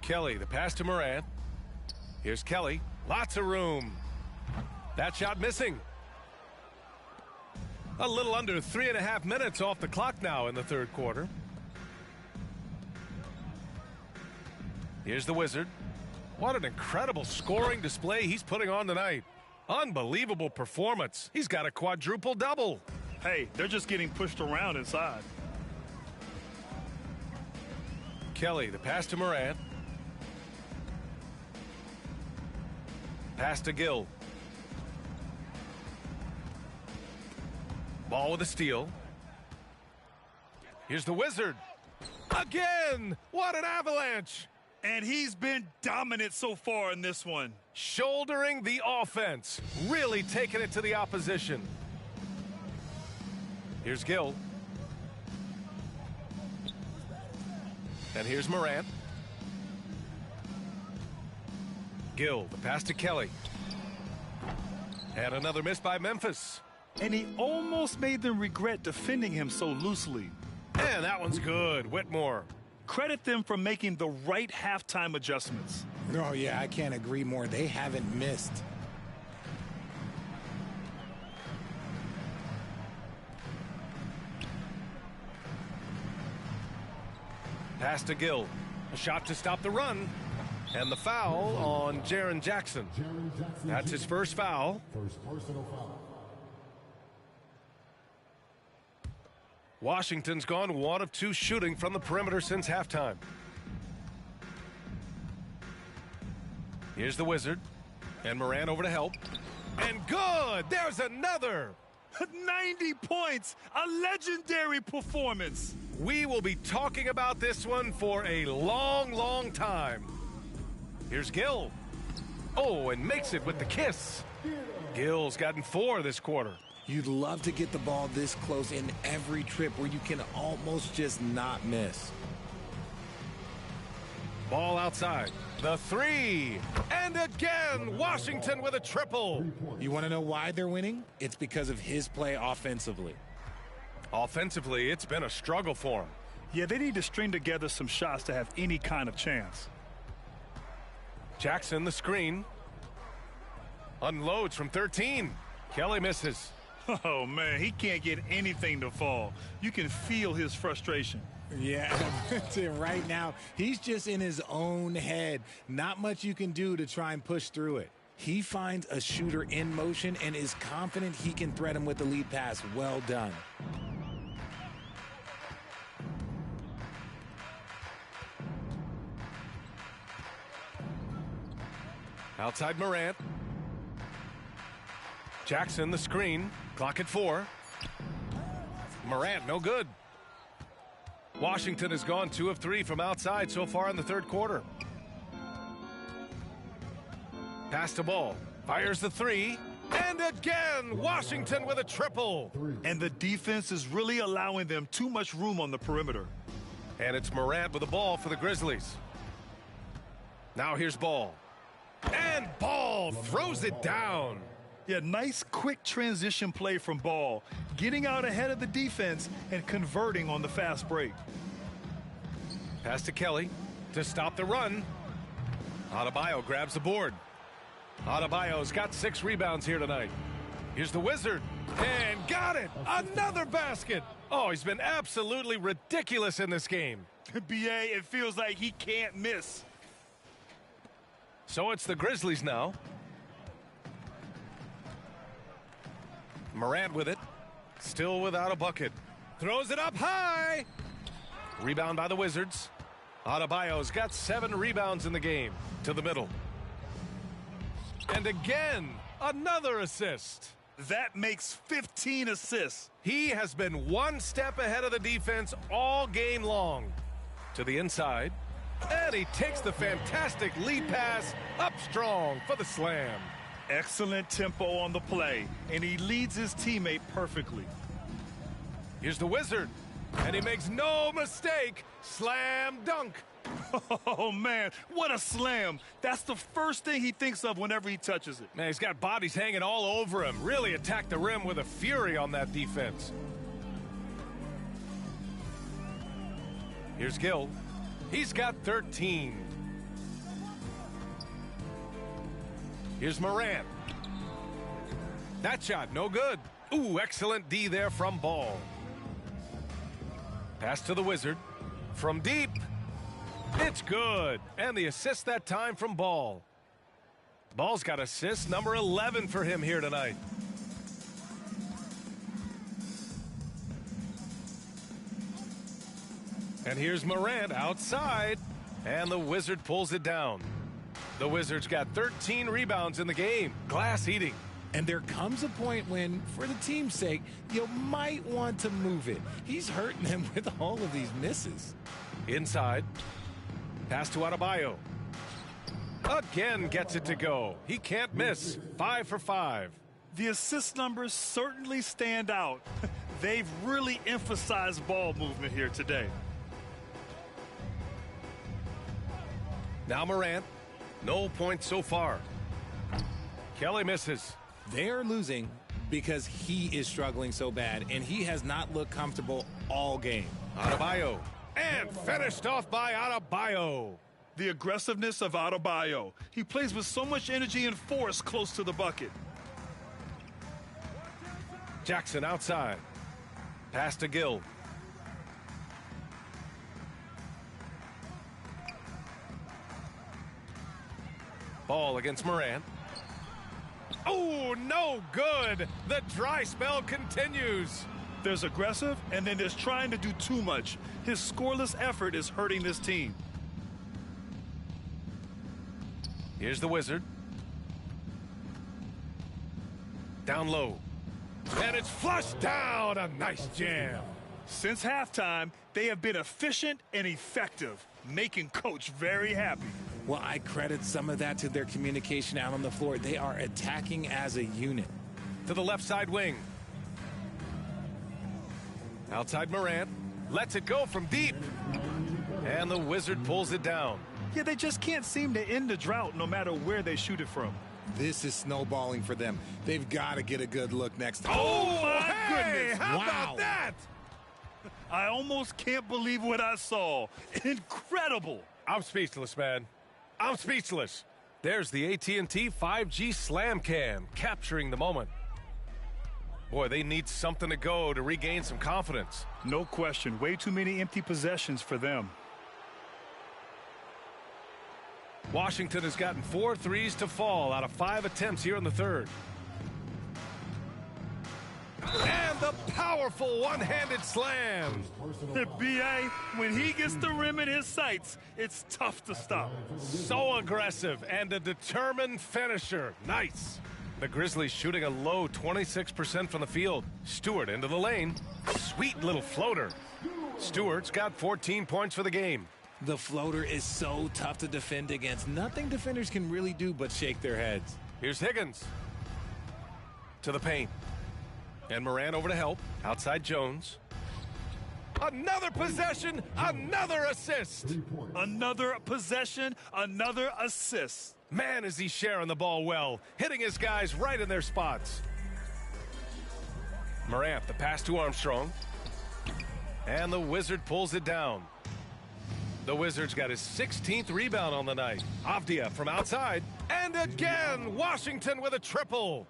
Kelly, the pass to Morant. Here's Kelly. Lots of room. That shot missing. A little under 3.5 minutes off the clock now in the third quarter. Here's the Wizard. What an incredible scoring display he's putting on tonight. Unbelievable performance. He's got a quadruple double. Hey, they're just getting pushed around inside. Kelly, the pass to Morant. Pass to Gill. Ball with a steal. Here's the Wizard. Again! What an avalanche! And he's been dominant so far in this one. Shouldering the offense. Really taking it to the opposition. Here's Gill. And here's Morant. Gill, the pass to Kelly. And another miss by Memphis. And he almost made them regret defending him so loosely. And that one's good. Whitmore. Credit them for making the right halftime adjustments. Oh, yeah, I can't agree more. They haven't missed. Pass to Gill. A shot to stop the run. And the foul on Jaren Jackson. That's his first foul. First personal foul. Washington's gone 1 of 2 shooting from the perimeter since halftime. Here's the Wizard. And Morant over to help. And good! There's another! 90 points! A legendary performance! We will be talking about this one for a long, long time. Here's Gill. Oh, and makes it with the kiss. Gill's gotten 4 this quarter. You'd love to get the ball this close in every trip where you can almost just not miss. Ball outside. The 3. And again, Washington with a triple. You want to know why they're winning? It's because of his play offensively. Offensively, it's been a struggle for him. Yeah, they need to string together some shots to have any kind of chance. Jackson, the screen. Unloads from 13. Kelly misses. Oh, man, he can't get anything to fall. You can feel his frustration. Yeah, right now, he's just in his own head. Not much you can do to try and push through it. He finds a shooter in motion and is confident he can thread him with the lead pass. Well done. Outside Morant. Jackson, the screen. Clock at 4. Morant, no good. Washington has gone 2 of 3 from outside so far in the third quarter. Pass to Ball. Fires the 3. And again, Washington with a triple. And the defense is really allowing them too much room on the perimeter. And it's Morant with the ball for the Grizzlies. Now here's Ball. And Ball throws it down. Yeah, nice quick transition play from Ball, getting out ahead of the defense and converting on the fast break. Pass to Kelly to stop the run. Adebayo grabs the board. Adebayo's got 6 rebounds here tonight. Here's the Wizard, and got it! Another basket! Oh, he's been absolutely ridiculous in this game. B.A., it feels like he can't miss. So it's the Grizzlies now. Morant with it. Still without a bucket. Throws it up high. Rebound by the Wizards. Adebayo's got 7 rebounds in the game. To the middle. And again, another assist. That makes 15 assists. He has been one step ahead of the defense all game long. To the inside. And he takes the fantastic lead pass up strong for the slam. Excellent tempo on the play, and he leads his teammate perfectly. Here's the Wizard, and he makes no mistake. Slam dunk. Oh, man, what a slam. That's the first thing he thinks of whenever he touches it. Man, he's got bodies hanging all over him. Really attacked the rim with a fury on that defense. Here's Gill. He's got 13. Here's Morant. That shot, no good. Ooh, excellent D there from Ball. Pass to the Wizard. From deep. It's good. And the assist that time from Ball. Ball's got assist number 11 for him here tonight. And here's Morant outside. And the Wizard pulls it down. The Wizards got 13 rebounds in the game. Glass eating. And there comes a point when, for the team's sake, you might want to move it. He's hurting them with all of these misses. Inside. Pass to Adebayo. Again gets it to go. He can't miss. 5 for 5. The assist numbers certainly stand out. They've really emphasized ball movement here today. Now Morant. No points so far. Kelly misses. They're losing because he is struggling so bad, and he has not looked comfortable all game. Adebayo. And finished off by Adebayo. The aggressiveness of Adebayo. He plays with so much energy and force close to the bucket. Jackson outside. Pass to Gill. Ball against Morant. Oh, no good. The dry spell continues. There's aggressive, and then there's trying to do too much. His scoreless effort is hurting this team. Here's the Wizard. Down low. And it's flushed down. A nice jam. Since halftime, they have been efficient and effective, making Coach very happy. Well, I credit some of that to their communication out on the floor. They are attacking as a unit. To the left side wing. Outside Morant. Lets it go from deep. And the Wizard pulls it down. Yeah, they just can't seem to end the drought no matter where they shoot it from. This is snowballing for them. They've got to get a good look next time. Oh, my goodness. How about that? I almost can't believe what I saw. Incredible. I'm speechless, man. I'm speechless. There's the AT&T 5G Slam Cam capturing the moment. Boy, they need something to go to regain some confidence. No question. Way too many empty possessions for them. Washington has gotten 4 threes to fall out of 5 attempts here in the third. And the powerful one-handed slam. B.A., when he gets the rim in his sights, it's tough to stop. So aggressive and a determined finisher. Nice. The Grizzlies shooting a low 26% from the field. Stewart into the lane. Sweet little floater. Stewart's got 14 points for the game. The floater is so tough to defend against. Nothing defenders can really do but shake their heads. Here's Higgins. To the paint. And Morant over to help. Outside Jones. Another possession, another assist. Another possession, another assist. Man, is he sharing the ball well. Hitting his guys right in their spots. Morant, the pass to Armstrong. And the Wizard pulls it down. The Wizards got his 16th rebound on the night. Avdia from outside. And again, Washington with a triple.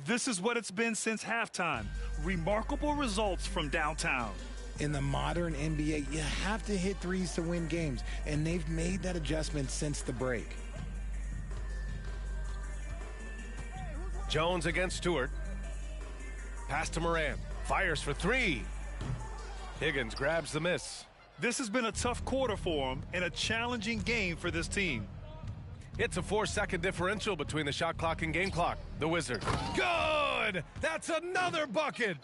This is what it's been since halftime. Remarkable results from downtown. In the modern NBA, you have to hit threes to win games, and they've made that adjustment since the break. Jones against Stewart. Pass to Morant. Fires for three. Higgins grabs the miss. This has been a tough quarter for him and a challenging game for this team. It's a 4-second differential between the shot clock and game clock. The Wizards. Good! That's another bucket!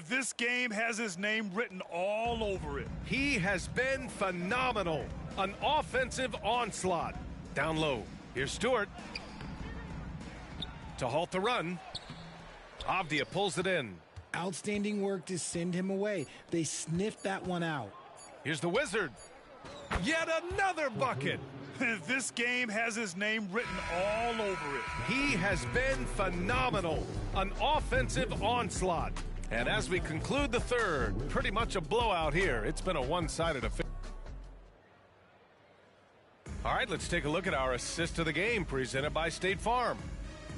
This game has his name written all over it. He has been phenomenal. An offensive onslaught. Down low. Here's Stewart. To halt the run. Avdia pulls it in. Outstanding work to send him away. They sniffed that one out. Here's the Wizard. Yet another bucket. This game has his name written all over it. He has been phenomenal. An offensive onslaught. And as we conclude the third, pretty much a blowout here. It's been a one-sided affair. All right, let's take a look at our assist of the game presented by State Farm.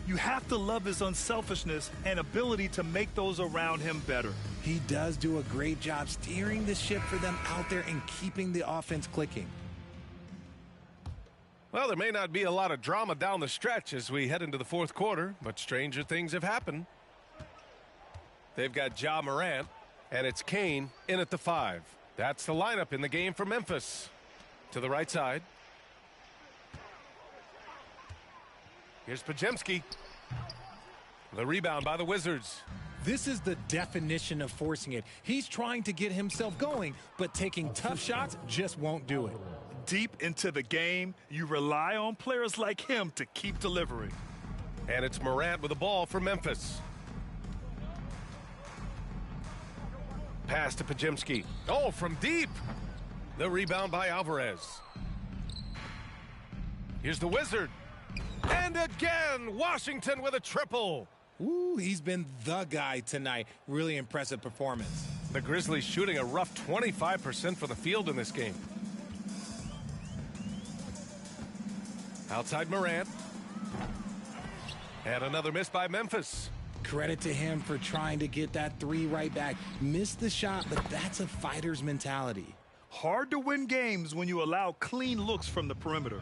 You have to love his unselfishness and ability to make those around him better. He does do a great job steering the ship for them out there and keeping the offense clicking. Well, there may not be a lot of drama down the stretch as we head into the fourth quarter, but stranger things have happened. They've got Ja Morant, and it's Kane in at the 5. That's the lineup in the game for Memphis. To the right side. Here's Podziemski. The rebound by the Wizards. This is the definition of forcing it. He's trying to get himself going, but taking tough shots just won't do it. Deep into the game, you rely on players like him to keep delivering. And it's Morant with the ball for Memphis. Pass to Podziemski. Oh, from deep. The rebound by Alvarez. Here's the Wizard. And again, Washington with a triple. Ooh, he's been the guy tonight. Really impressive performance. The Grizzlies shooting a rough 25% from the field in this game. Outside Morant. And another miss by Memphis. Credit to him for trying to get that three right back. Missed the shot, but that's a fighter's mentality. Hard to win games when you allow clean looks from the perimeter.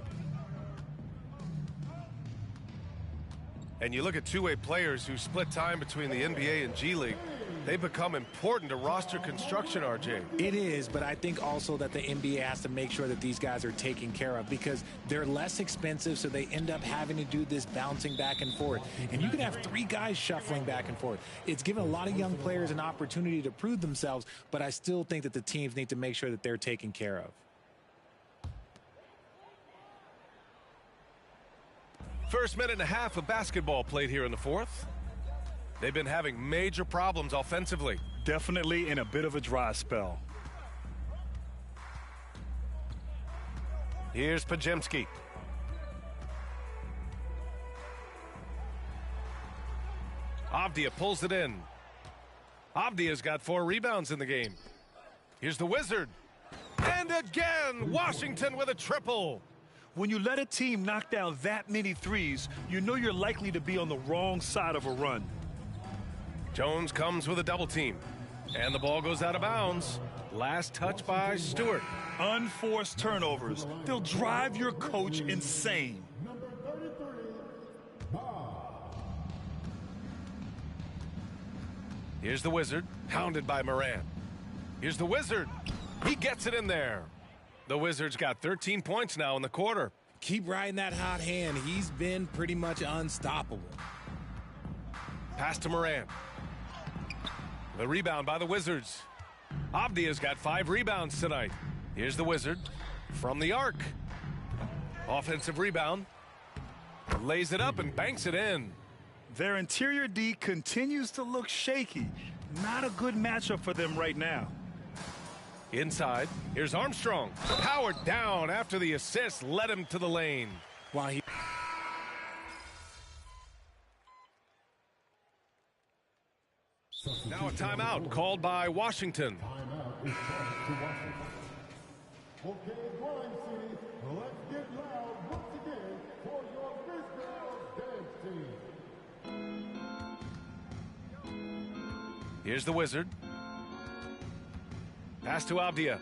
And you look at two-way players who split time between the NBA and G League. They become important to roster construction, RJ. It is, but I think also that the NBA has to make sure that these guys are taken care of because they're less expensive, so they end up having to do this bouncing back and forth. And you can have three guys shuffling back and forth. It's given a lot of young players an opportunity to prove themselves, but I still think that the teams need to make sure that they're taken care of. First minute and a half of basketball played here in the fourth. They've been having major problems offensively. Definitely in a bit of a dry spell. Here's Podziemski. Avdia pulls it in. Avdia's got 4 rebounds in the game. Here's the Wizard. And again, Washington with a triple. When you let a team knock down that many threes, you know you're likely to be on the wrong side of a run. Jones comes with a double team. And the ball goes out of bounds. Last touch by Stewart. Unforced turnovers. They'll drive your coach insane. Here's the Wizard, hounded by Morant. Here's the Wizard. He gets it in there. The Wizards got 13 points now in the quarter. Keep riding that hot hand. He's been pretty much unstoppable. Pass to Morant. The rebound by the Wizards. Avdia's got 5 rebounds tonight. Here's the Wizard from the arc. Offensive rebound. Lays it up and banks it in. Their interior D continues to look shaky. Not a good matchup for them right now. Inside, here's Armstrong. Powered down after the assist led him to the lane. While he... Now a timeout called by Washington. Okay, Grind City, let's get loud once again for your Fizzball dance team. Here's the Wizard. Pass to Avdia.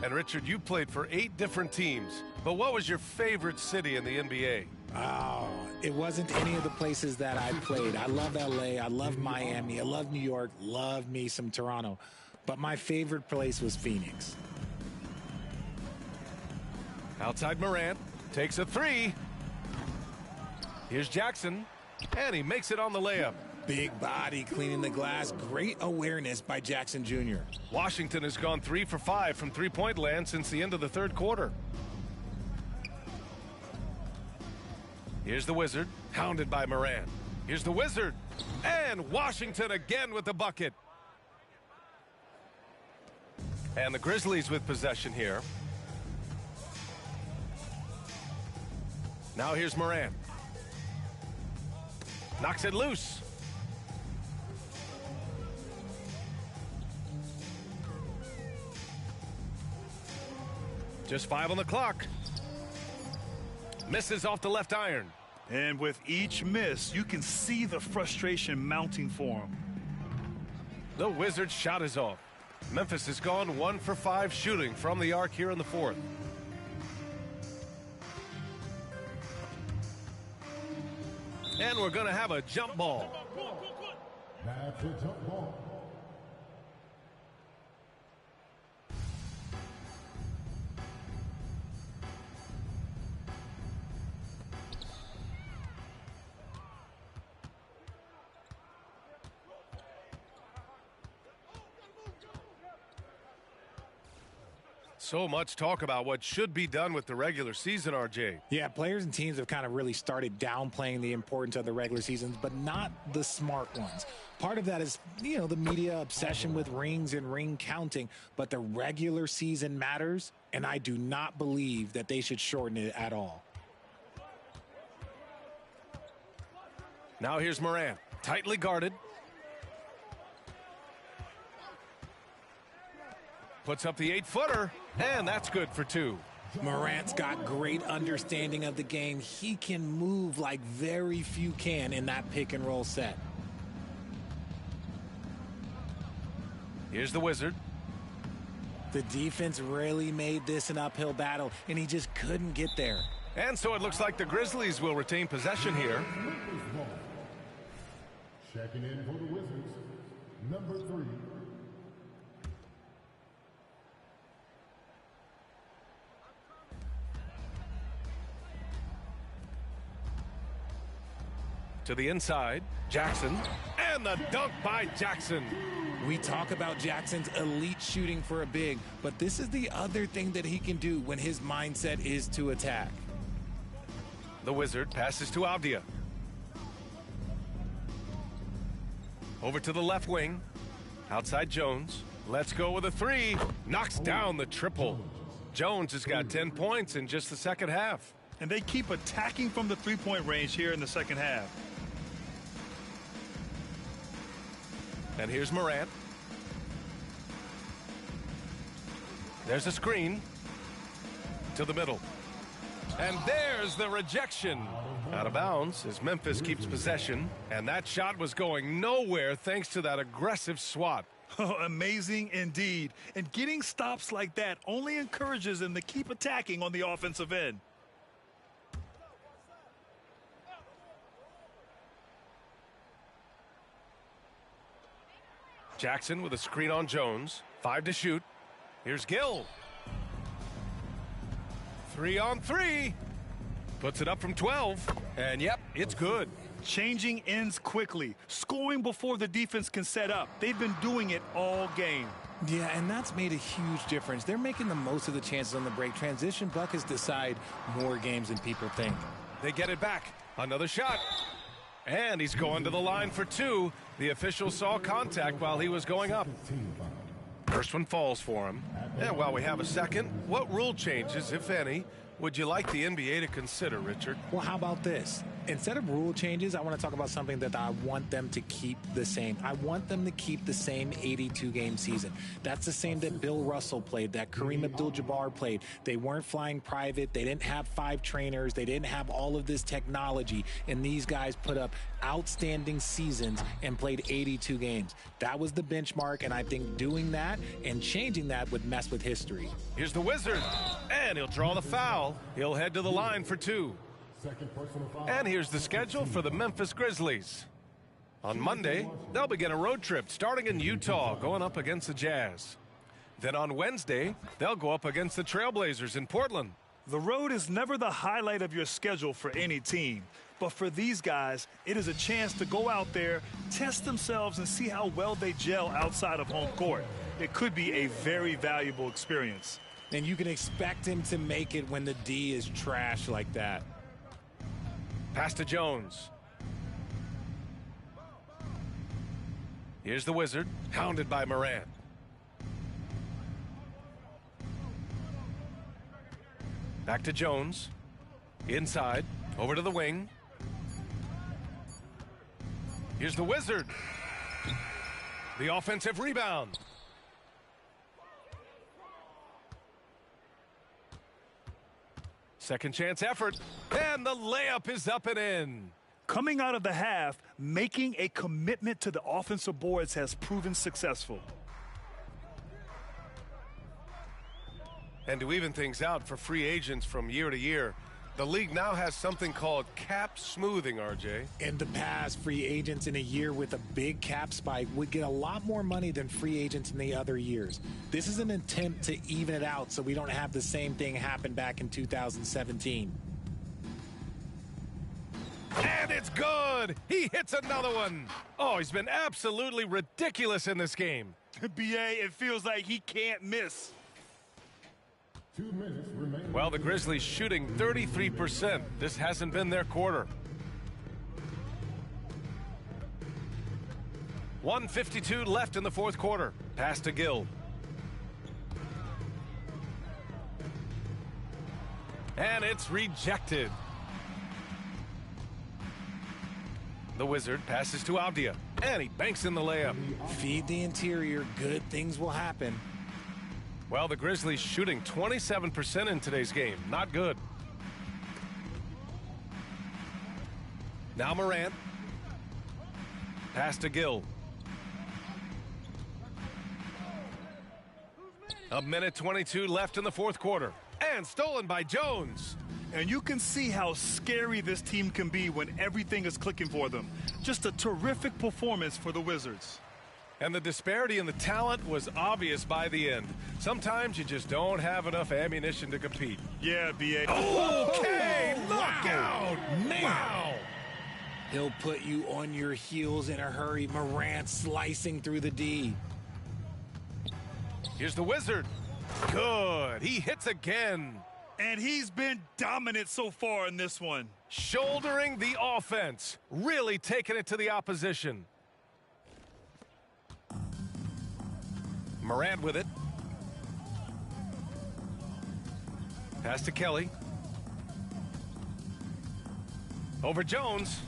And Richard, you played for 8 different teams, but what was your favorite city in the NBA? Oh, it wasn't any of the places that I played. I love LA, I love Miami, I love New York, love me some Toronto. But my favorite place was Phoenix. Outside Morant, takes a three. Here's Jackson, and he makes it on the layup. Big body cleaning the glass. Great awareness by Jackson Jr. Washington has gone 3 for 5 from three-point land since the end of the third quarter. Here's the Wizard, hounded by Morant. Here's the Wizard, and Washington again with the bucket. And the Grizzlies with possession here. Now here's Morant. Knocks it loose. Just 5 on the clock. Misses off the left iron. And with each miss, you can see the frustration mounting for him. The Wizards' shot is off. Memphis has gone 1 for 5 shooting from the arc here in the fourth. And we're going to have a jump ball. That's a jump ball. So much talk about what should be done with the regular season, RJ. Yeah, players and teams have kind of really started downplaying the importance of the regular seasons, but not the smart ones. Part of that is, you know, the media obsession with rings and ring counting, but the regular season matters, and I do not believe that they should shorten it at all. Now here's Morant, tightly guarded. Puts up the 8-footer, and that's good for 2. Morant's got great understanding of the game. He can move like very few can in that pick and roll set. Here's the Wizard. The defense really made this an uphill battle, and he just couldn't get there. And so it looks like the Grizzlies will retain possession here. Checking in for the Wizards, number 3. To the inside, Jackson, and the dunk by Jackson. We talk about Jackson's elite shooting for a big, but this is the other thing that he can do when his mindset is to attack. The Wizard passes to Avdia. Over to the left wing. Outside Jones. Let's go with a 3. Knocks down the triple. Jones has got 10 points in just the second half. And they keep attacking from the three-point range here in the second half. And here's Morant. There's a screen to the middle. And there's the rejection. Out of bounds as Memphis keeps possession. And that shot was going nowhere thanks to that aggressive swat. Oh, amazing indeed. And getting stops like that only encourages them to keep attacking on the offensive end. Jackson with a screen on Jones. 5 to shoot. Here's Gill. 3 on 3. Puts it up from 12. And yep, it's good. Changing ends quickly. Scoring before the defense can set up. They've been doing it all game. Yeah, and that's made a huge difference. They're making the most of the chances on the break. Transition buckets decide more games than people think. They get it back. Another shot. And he's going to the line for 2. The official saw contact while he was going up. First one falls for him. And while we have a second, what rule changes, if any, would you like the NBA to consider, Richard? Well, how about this? Instead of rule changes, I want to talk about something that I want them to keep the same. I want them to keep the same 82-game season. That's the same that Bill Russell played, that Kareem Abdul-Jabbar played. They weren't flying private. They didn't have 5 trainers. They didn't have all of this technology. And these guys put up outstanding seasons and played 82 games. That was the benchmark, and I think doing that and changing that would mess with history. Here's the Wizard, and he'll draw the foul. He'll head to the line for 2. Second personal foul. And here's the schedule for the Memphis Grizzlies. On Monday, they'll begin a road trip starting in Utah, going up against the Jazz. Then on Wednesday, they'll go up against the Trailblazers in Portland. The road is never the highlight of your schedule for any team. But for these guys, it is a chance to go out there, test themselves, and see how well they gel outside of home court. It could be a very valuable experience. And you can expect him to make it when the D is trash like that. Pass to Jones. Here's the Wizard, hounded by Morant. Back to Jones. Inside, over to the wing. Here's the Wizard. The offensive rebound. Second chance effort, and the layup is up and in. Coming out of the half, making a commitment to the offensive boards has proven successful. And to even things out for free agents from year to year, the league now has something called cap smoothing, RJ. In the past, free agents in a year with a big cap spike would get a lot more money than free agents in the other years. This is an attempt to even it out so we don't have the same thing happen back in 2017. And it's good! He hits another one! Oh, he's been absolutely ridiculous in this game. BA, it feels like he can't miss. 2 minutes remaining. Well, the Grizzlies shooting 33%. This hasn't been their quarter. 1:52 left in the fourth quarter. Pass to Gill. And it's rejected. The Wizard passes to Avdia, and he banks in the layup. Feed the interior, good things will happen. Well, the Grizzlies shooting 27% in today's game. Not good. Now Morant. Pass to Gill. A minute 22 left in the fourth quarter. And stolen by Jones. And you can see how scary this team can be when everything is clicking for them. Just a terrific performance for the Wizards. And the disparity in the talent was obvious by the end. Sometimes you just don't have enough ammunition to compete. Yeah, B.A. Okay, look out! Wow! He'll put you on your heels in a hurry. Morant slicing through the D. Here's the Wizard. Good. He hits again. And he's been dominant so far in this one. Shouldering the offense. Really taking it to the opposition. Morant with it. Pass to Kelly. Over Jones.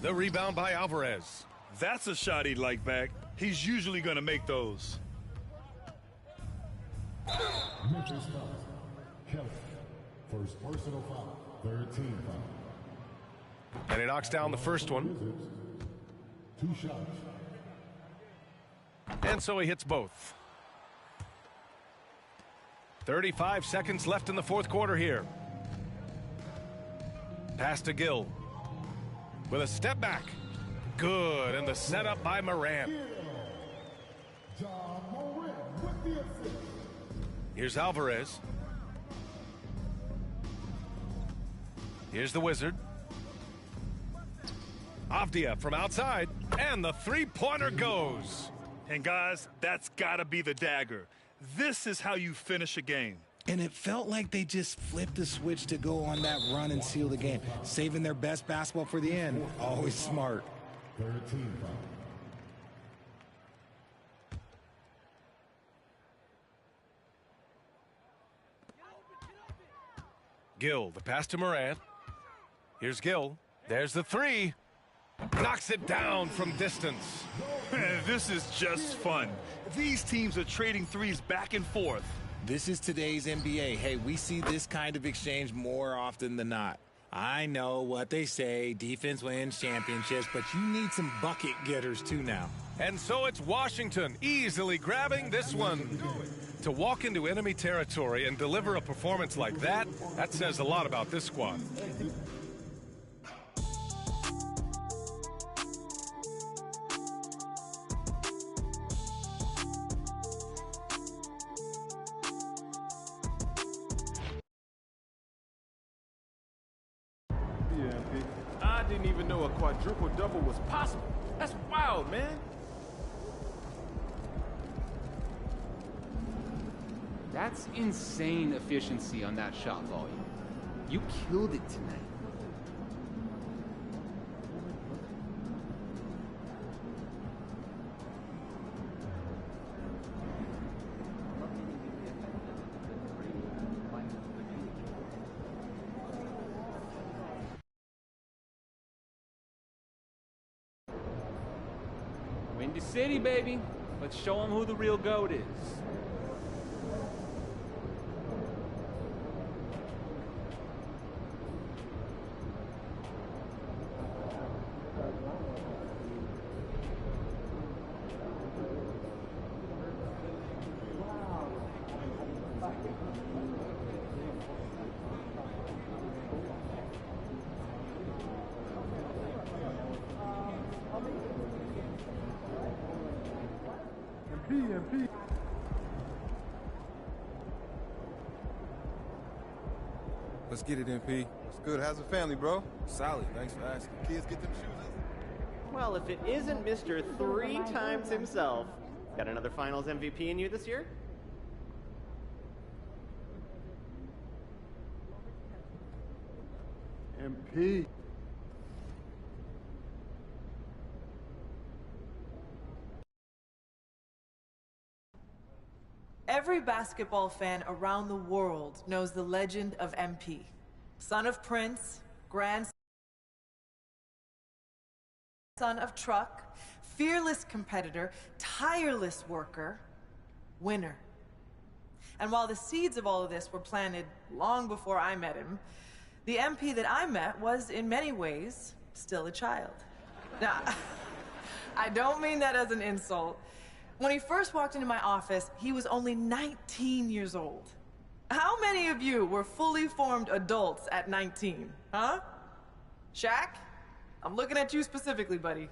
The rebound by Alvarez. That's a shot he'd like back. He's usually going to make those. Memphis foul. Kelly. First personal foul. Third team foul. And he knocks down the first one. Wizards. 2 shots. And so he hits both. 35 seconds left in the fourth quarter here. Pass to Gill. With a step back. Good. And the setup by Morant. Here's Alvarez. Here's the Wizard. Avdia from outside. And the three-pointer goes. And guys, that's got to be the dagger. This is how you finish a game. And it felt like they just flipped the switch to go on that run and seal the game. Saving their best basketball for the end. Always smart. Third team foul. Gill, the pass to Morant. Here's Gill. There's the three. Knocks it down from distance. This is just fun. These teams are trading threes back and forth. This is today's NBA. Hey, we see this kind of exchange more often than not. I know what they say, defense wins championships, but you need some bucket getters too now. And so it's Washington easily grabbing this one. To walk into enemy territory and deliver a performance like that says a lot about this squad. I didn't even know a quadruple double was possible. That's wild, man. That's insane efficiency on that shot volume. You killed it tonight. Windy City, baby. Let's show them who the real GOAT is. MP. Let's get it, MP. It's good. How's the family, bro? Solid. Thanks for asking. Kids get them shoes. Well, if it isn't Mr. 3 times himself, got another Finals MVP in you this year? MP. Every basketball fan around the world knows the legend of MP. Son of Prince, grandson of Truck, fearless competitor, tireless worker, winner. And while the seeds of all of this were planted long before I met him, the MP that I met was, in many ways, still a child. Now, I don't mean that as an insult. When he first walked into my office, he was only 19 years old. How many of you were fully formed adults at 19, huh? Shaq? I'm looking at you specifically, buddy.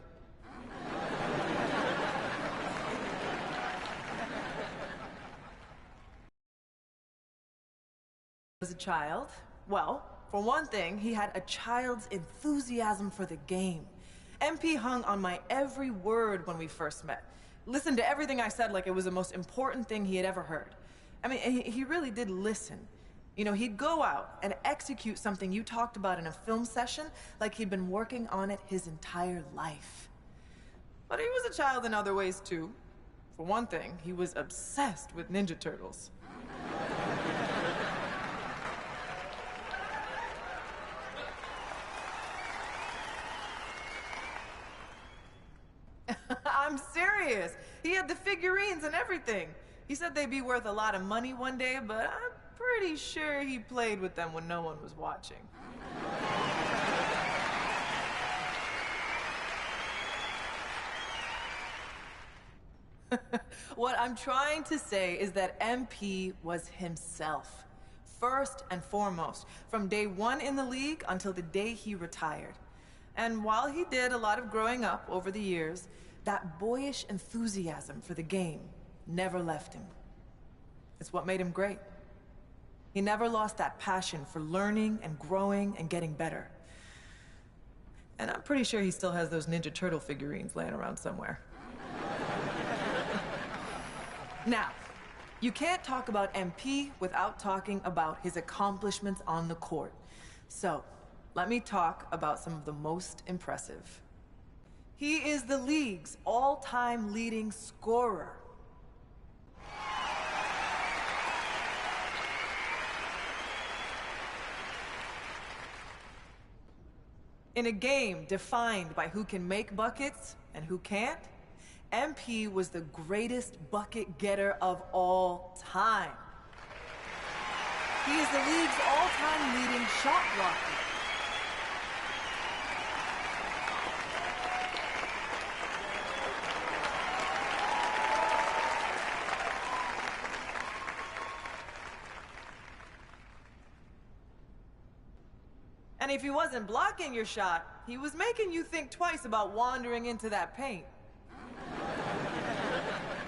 As a child, well, for one thing, he had a child's enthusiasm for the game. MP hung on my every word when we first met. Listened to everything I said like it was the most important thing he had ever heard. I mean, he really did listen. You know, he'd go out and execute something you talked about in a film session like he'd been working on it his entire life. But he was a child in other ways, too. For one thing, he was obsessed with Ninja Turtles. I'm serious. He had the figurines and everything. He said they'd be worth a lot of money one day, but I'm pretty sure he played with them when no one was watching. What I'm trying to say is that MP was himself, first and foremost, from day one in the league until the day he retired. And while he did a lot of growing up over the years, that boyish enthusiasm for the game never left him. It's what made him great. He never lost that passion for learning and growing and getting better. And I'm pretty sure he still has those Ninja Turtle figurines laying around somewhere. Now, you can't talk about MP without talking about his accomplishments on the court. So, let me talk about some of the most impressive. He is the league's all-time leading scorer. In a game defined by who can make buckets and who can't, MP was the greatest bucket getter of all time. He is the league's all-time leading shot blocker. And if he wasn't blocking your shot, he was making you think twice about wandering into that paint.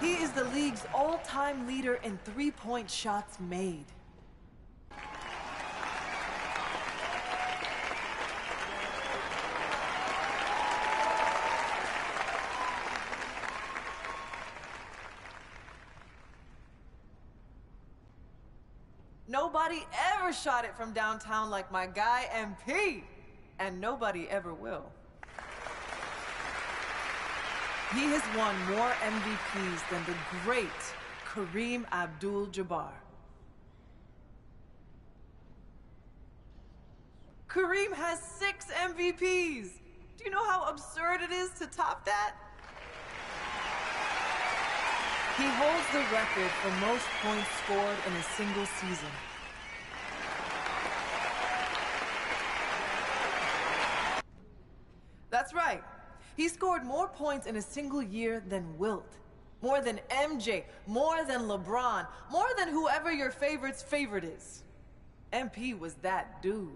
He is the league's all-time leader in three-point shots made. Nobody ever shot it from downtown like my guy MP, and nobody ever will. He has won more MVPs than the great Kareem Abdul-Jabbar. Kareem has 6 MVPs. Do you know how absurd it is to top that? He holds the record for most points scored in a single season. That's right. He scored more points in a single year than Wilt. More than MJ, more than LeBron, more than whoever your favorite's favorite is. MP was that dude.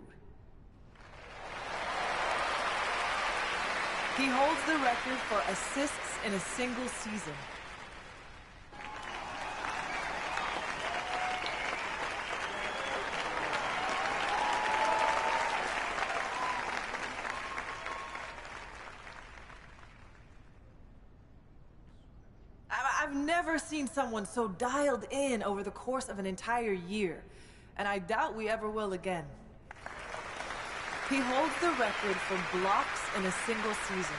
He holds the record for assists in a single season. I've never seen someone so dialed in over the course of an entire year, and I doubt we ever will again. He holds the record for blocks in a single season.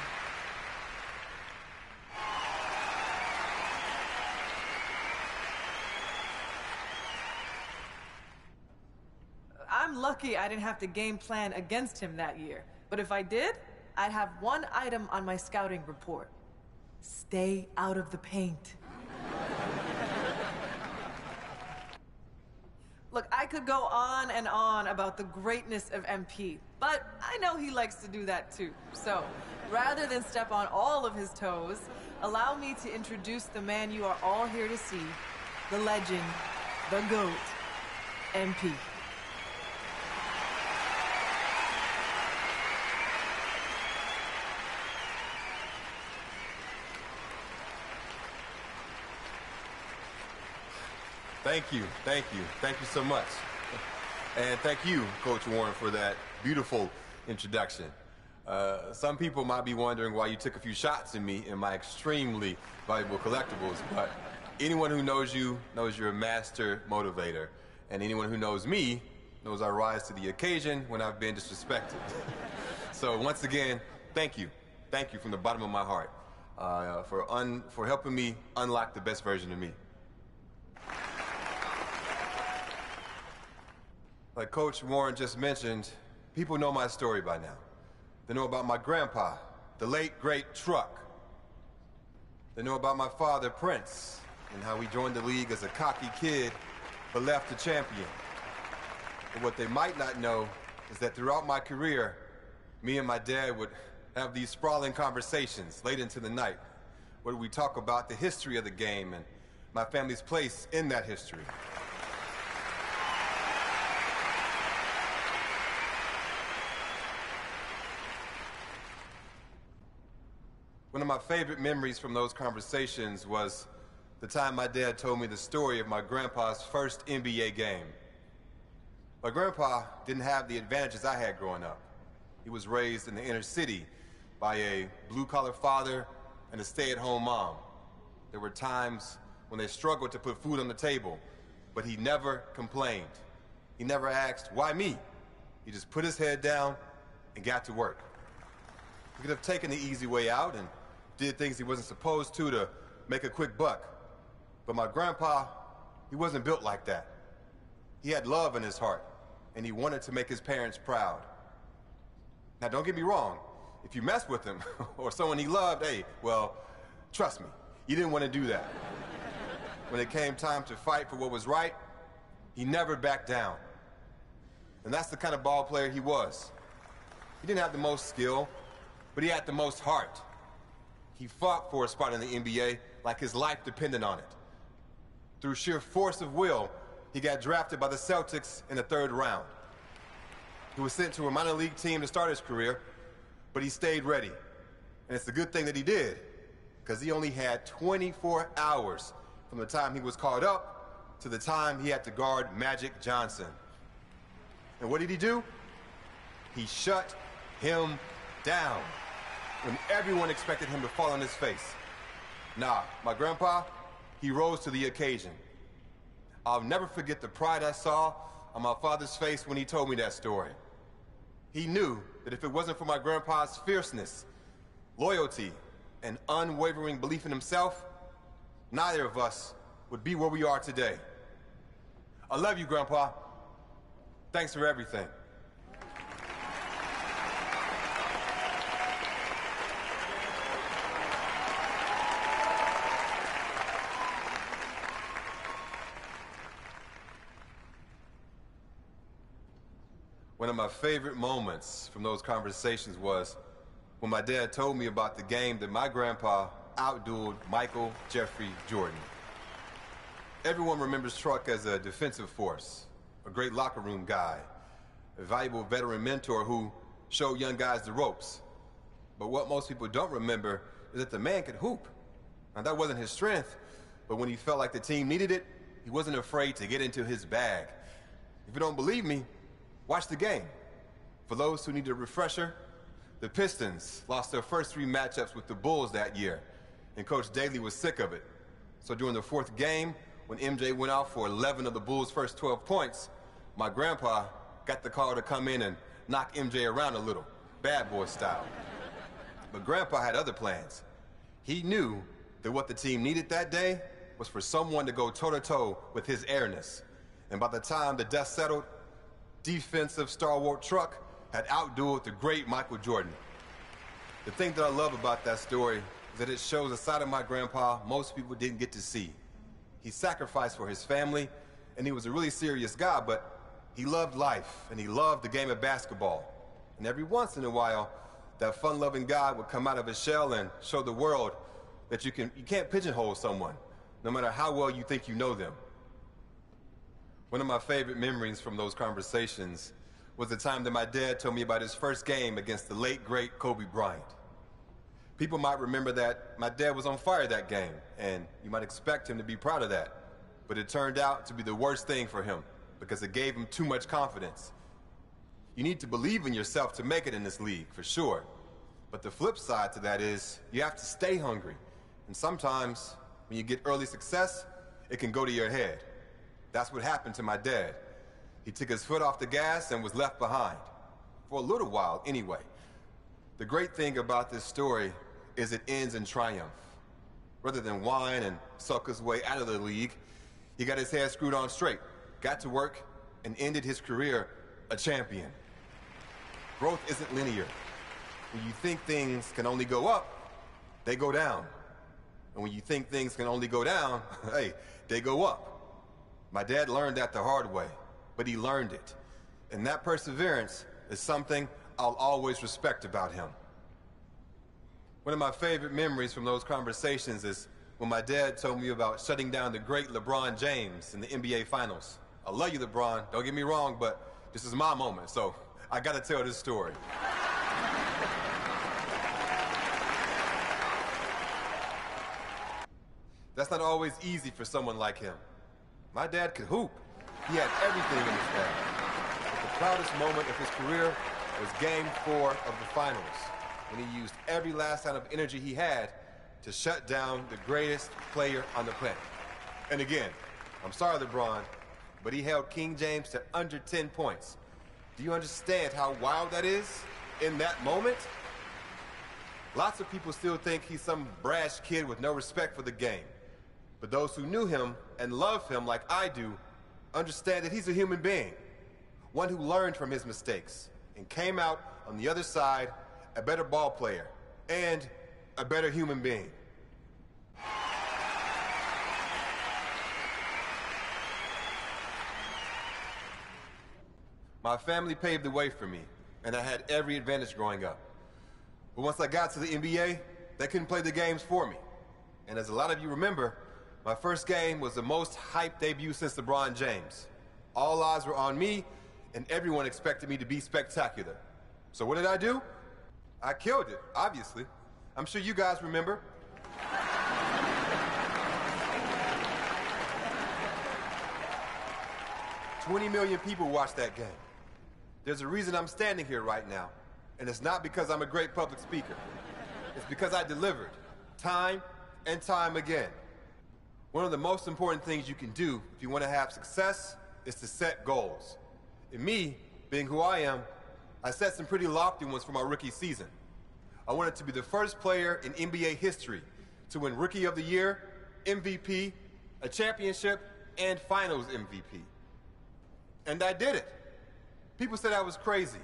I'm lucky I didn't have to game plan against him that year, but if I did, I'd have one item on my scouting report. Stay out of the paint. Look, I could go on and on about the greatness of MP, but I know he likes to do that too. So, rather than step on all of his toes, allow me to introduce the man you are all here to see, the legend, the GOAT, MP. Thank you so much. And thank you, Coach Warren, for that beautiful introduction. Some people might be wondering why you took a few shots at me in my extremely valuable collectibles, but anyone who knows you knows you're a master motivator. And anyone who knows me knows I rise to the occasion when I've been disrespected. So once again, thank you. Thank you from the bottom of my heart for helping me unlock the best version of me. Like Coach Warren just mentioned, people know my story by now. They know about my grandpa, the late, great Truck. They know about my father, Prince, and how he joined the league as a cocky kid, but left a champion. But what they might not know is that throughout my career, me and my dad would have these sprawling conversations late into the night, where we talk about the history of the game and my family's place in that history. One of my favorite memories from those conversations was the time my dad told me the story of my grandpa's first NBA game. My grandpa didn't have the advantages I had growing up. He was raised in the inner city by a blue-collar father and a stay-at-home mom. There were times when they struggled to put food on the table, but he never complained. He never asked, why me? He just put his head down and got to work. He could have taken the easy way out and did things he wasn't supposed to make a quick buck. But my grandpa, he wasn't built like that. He had love in his heart, and he wanted to make his parents proud. Now, don't get me wrong. If you mess with him or someone he loved, hey, well, trust me, you didn't want to do that. When it came time to fight for what was right, he never backed down. And that's the kind of ball player he was. He didn't have the most skill, but he had the most heart. He fought for a spot in the NBA like his life depended on it. Through sheer force of will, he got drafted by the Celtics in the 3rd round. He was sent to a minor league team to start his career, but he stayed ready. And it's a good thing that he did, because he only had 24 hours from the time he was called up to the time he had to guard Magic Johnson. And what did he do? He shut him down when everyone expected him to fall on his face. Nah, my grandpa, he rose to the occasion. I'll never forget the pride I saw on my father's face when he told me that story. He knew that if it wasn't for my grandpa's fierceness, loyalty, and unwavering belief in himself, neither of us would be where we are today. I love you, Grandpa. Thanks for everything. One of my favorite moments from those conversations was when my dad told me about the game that my grandpa outdueled Michael Jeffrey Jordan. Everyone remembers Truck as a defensive force, a great locker room guy, a valuable veteran mentor who showed young guys the ropes. But what most people don't remember is that the man could hoop. Now, that wasn't his strength, but when he felt like the team needed it, he wasn't afraid to get into his bag. If you don't believe me, watch the game. For those who need a refresher, the Pistons lost their first 3 matchups with the Bulls that year, and Coach Daly was sick of it. So during the 4th game, when MJ went out for 11 of the Bulls' first 12 points, my grandpa got the call to come in and knock MJ around a little, bad boy style. But Grandpa had other plans. He knew that what the team needed that day was for someone to go toe-to-toe with his airness. And by the time the dust settled, defensive stalwart Truck had outdueled the great Michael Jordan. The thing that I love about that story is that it shows a side of my grandpa most people didn't get to see. He sacrificed for his family, and he was a really serious guy, but he loved life, and he loved the game of basketball. And every once in a while, that fun-loving guy would come out of his shell and show the world that you can't pigeonhole someone, no matter how well you think you know them. One of my favorite memories from those conversations was the time that my dad told me about his first game against the late, great Kobe Bryant. People might remember that my dad was on fire that game, and you might expect him to be proud of that. But it turned out to be the worst thing for him, because it gave him too much confidence. You need to believe in yourself to make it in this league, for sure. But the flip side to that is you have to stay hungry. And sometimes, when you get early success, it can go to your head. That's what happened to my dad. He took his foot off the gas and was left behind. For a little while, anyway. The great thing about this story is it ends in triumph. Rather than whine and sulk his way out of the league, he got his head screwed on straight, got to work, and ended his career a champion. Growth isn't linear. When you think things can only go up, they go down. And when you think things can only go down, hey, they go up. My dad learned that the hard way, but he learned it. And that perseverance is something I'll always respect about him. One of my favorite memories from those conversations is when my dad told me about shutting down the great LeBron James in the NBA Finals. I love you, LeBron, don't get me wrong, but this is my moment, so I gotta tell this story. That's not always easy for someone like him. My dad could hoop. He had everything in his bag. But the proudest moment of his career was Game 4 of the Finals, when he used every last ounce of energy he had to shut down the greatest player on the planet. And again, I'm sorry, LeBron, but he held King James to under 10 points. Do you understand how wild that is in that moment? Lots of people still think he's some brash kid with no respect for the game. But those who knew him and love him like I do understand that he's a human being, one who learned from his mistakes and came out on the other side a better ball player and a better human being. My family paved the way for me, and I had every advantage growing up. But once I got to the NBA, they couldn't play the games for me. And as a lot of you remember, my first game was the most hyped debut since LeBron James. All eyes were on me, and everyone expected me to be spectacular. So what did I do? I killed it, obviously. I'm sure you guys remember. 20 million people watched that game. There's a reason I'm standing here right now, and it's not because I'm a great public speaker. It's because I delivered, time and time again. One of the most important things you can do if you want to have success is to set goals. And me, being who I am, I set some pretty lofty ones for my rookie season. I wanted to be the first player in NBA history to win Rookie of the Year, MVP, a championship, and Finals MVP. And I did it. People said I was crazy,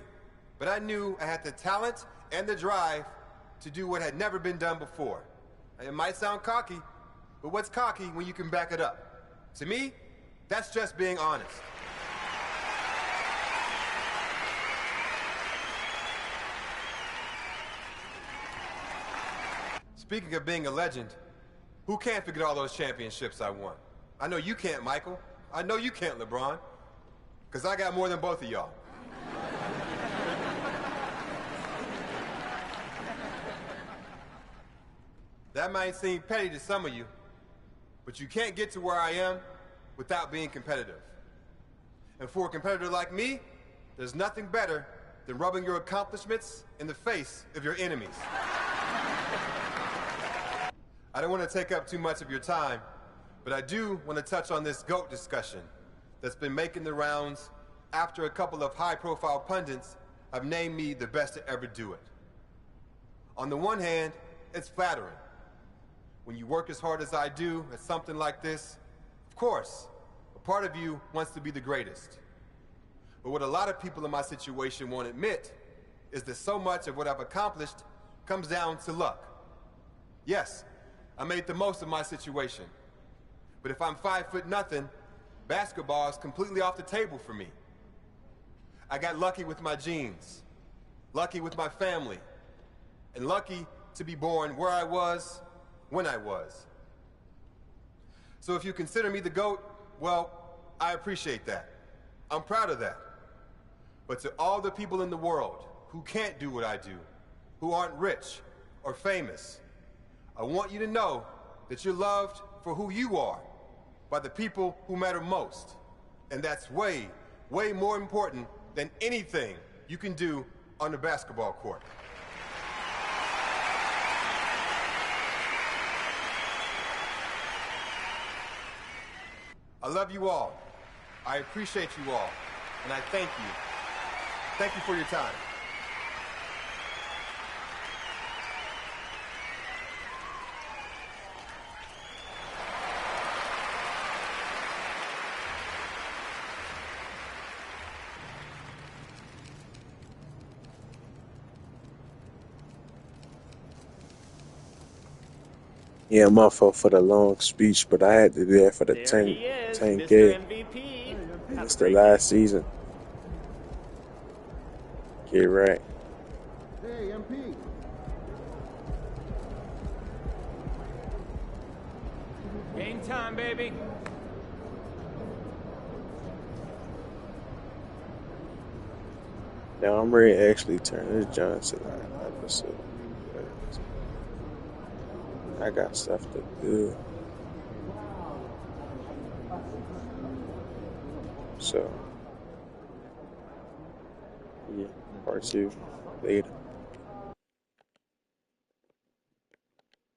but I knew I had the talent and the drive to do what had never been done before. It might sound cocky, but what's cocky when you can back it up? To me, that's just being honest. Speaking of being a legend, who can't forget all those championships I won? I know you can't, Michael. I know you can't, LeBron. Because I got more than both of y'all. That might seem petty to some of you, but you can't get to where I am without being competitive. And for a competitor like me, there's nothing better than rubbing your accomplishments in the face of your enemies. I don't want to take up too much of your time, but I do want to touch on this GOAT discussion that's been making the rounds after a couple of high-profile pundits have named me the best to ever do it. On the one hand, it's flattering. When you work as hard as I do at something like this, of course, a part of you wants to be the greatest. But what a lot of people in my situation won't admit is that so much of what I've accomplished comes down to luck. Yes, I made the most of my situation. But if I'm 5'0", basketball is completely off the table for me. I got lucky with my genes, lucky with my family, and lucky to be born where I was, when I was. So if you consider me the GOAT, well, I appreciate that. I'm proud of that. But to all the people in the world who can't do what I do, who aren't rich or famous, I want you to know that you're loved for who you are by the people who matter most. And that's way, way more important than anything you can do on the basketball court. I love you all. I appreciate you all. And I thank you. Thank you for your time. Yeah, my fault for the long speech, but I had to do that for the 10K. It's the last season. Get right. Hey, MP. Game time, baby. Now I'm ready to actually turn this Johnson episode. I got stuff to do. So, yeah, part 2 later.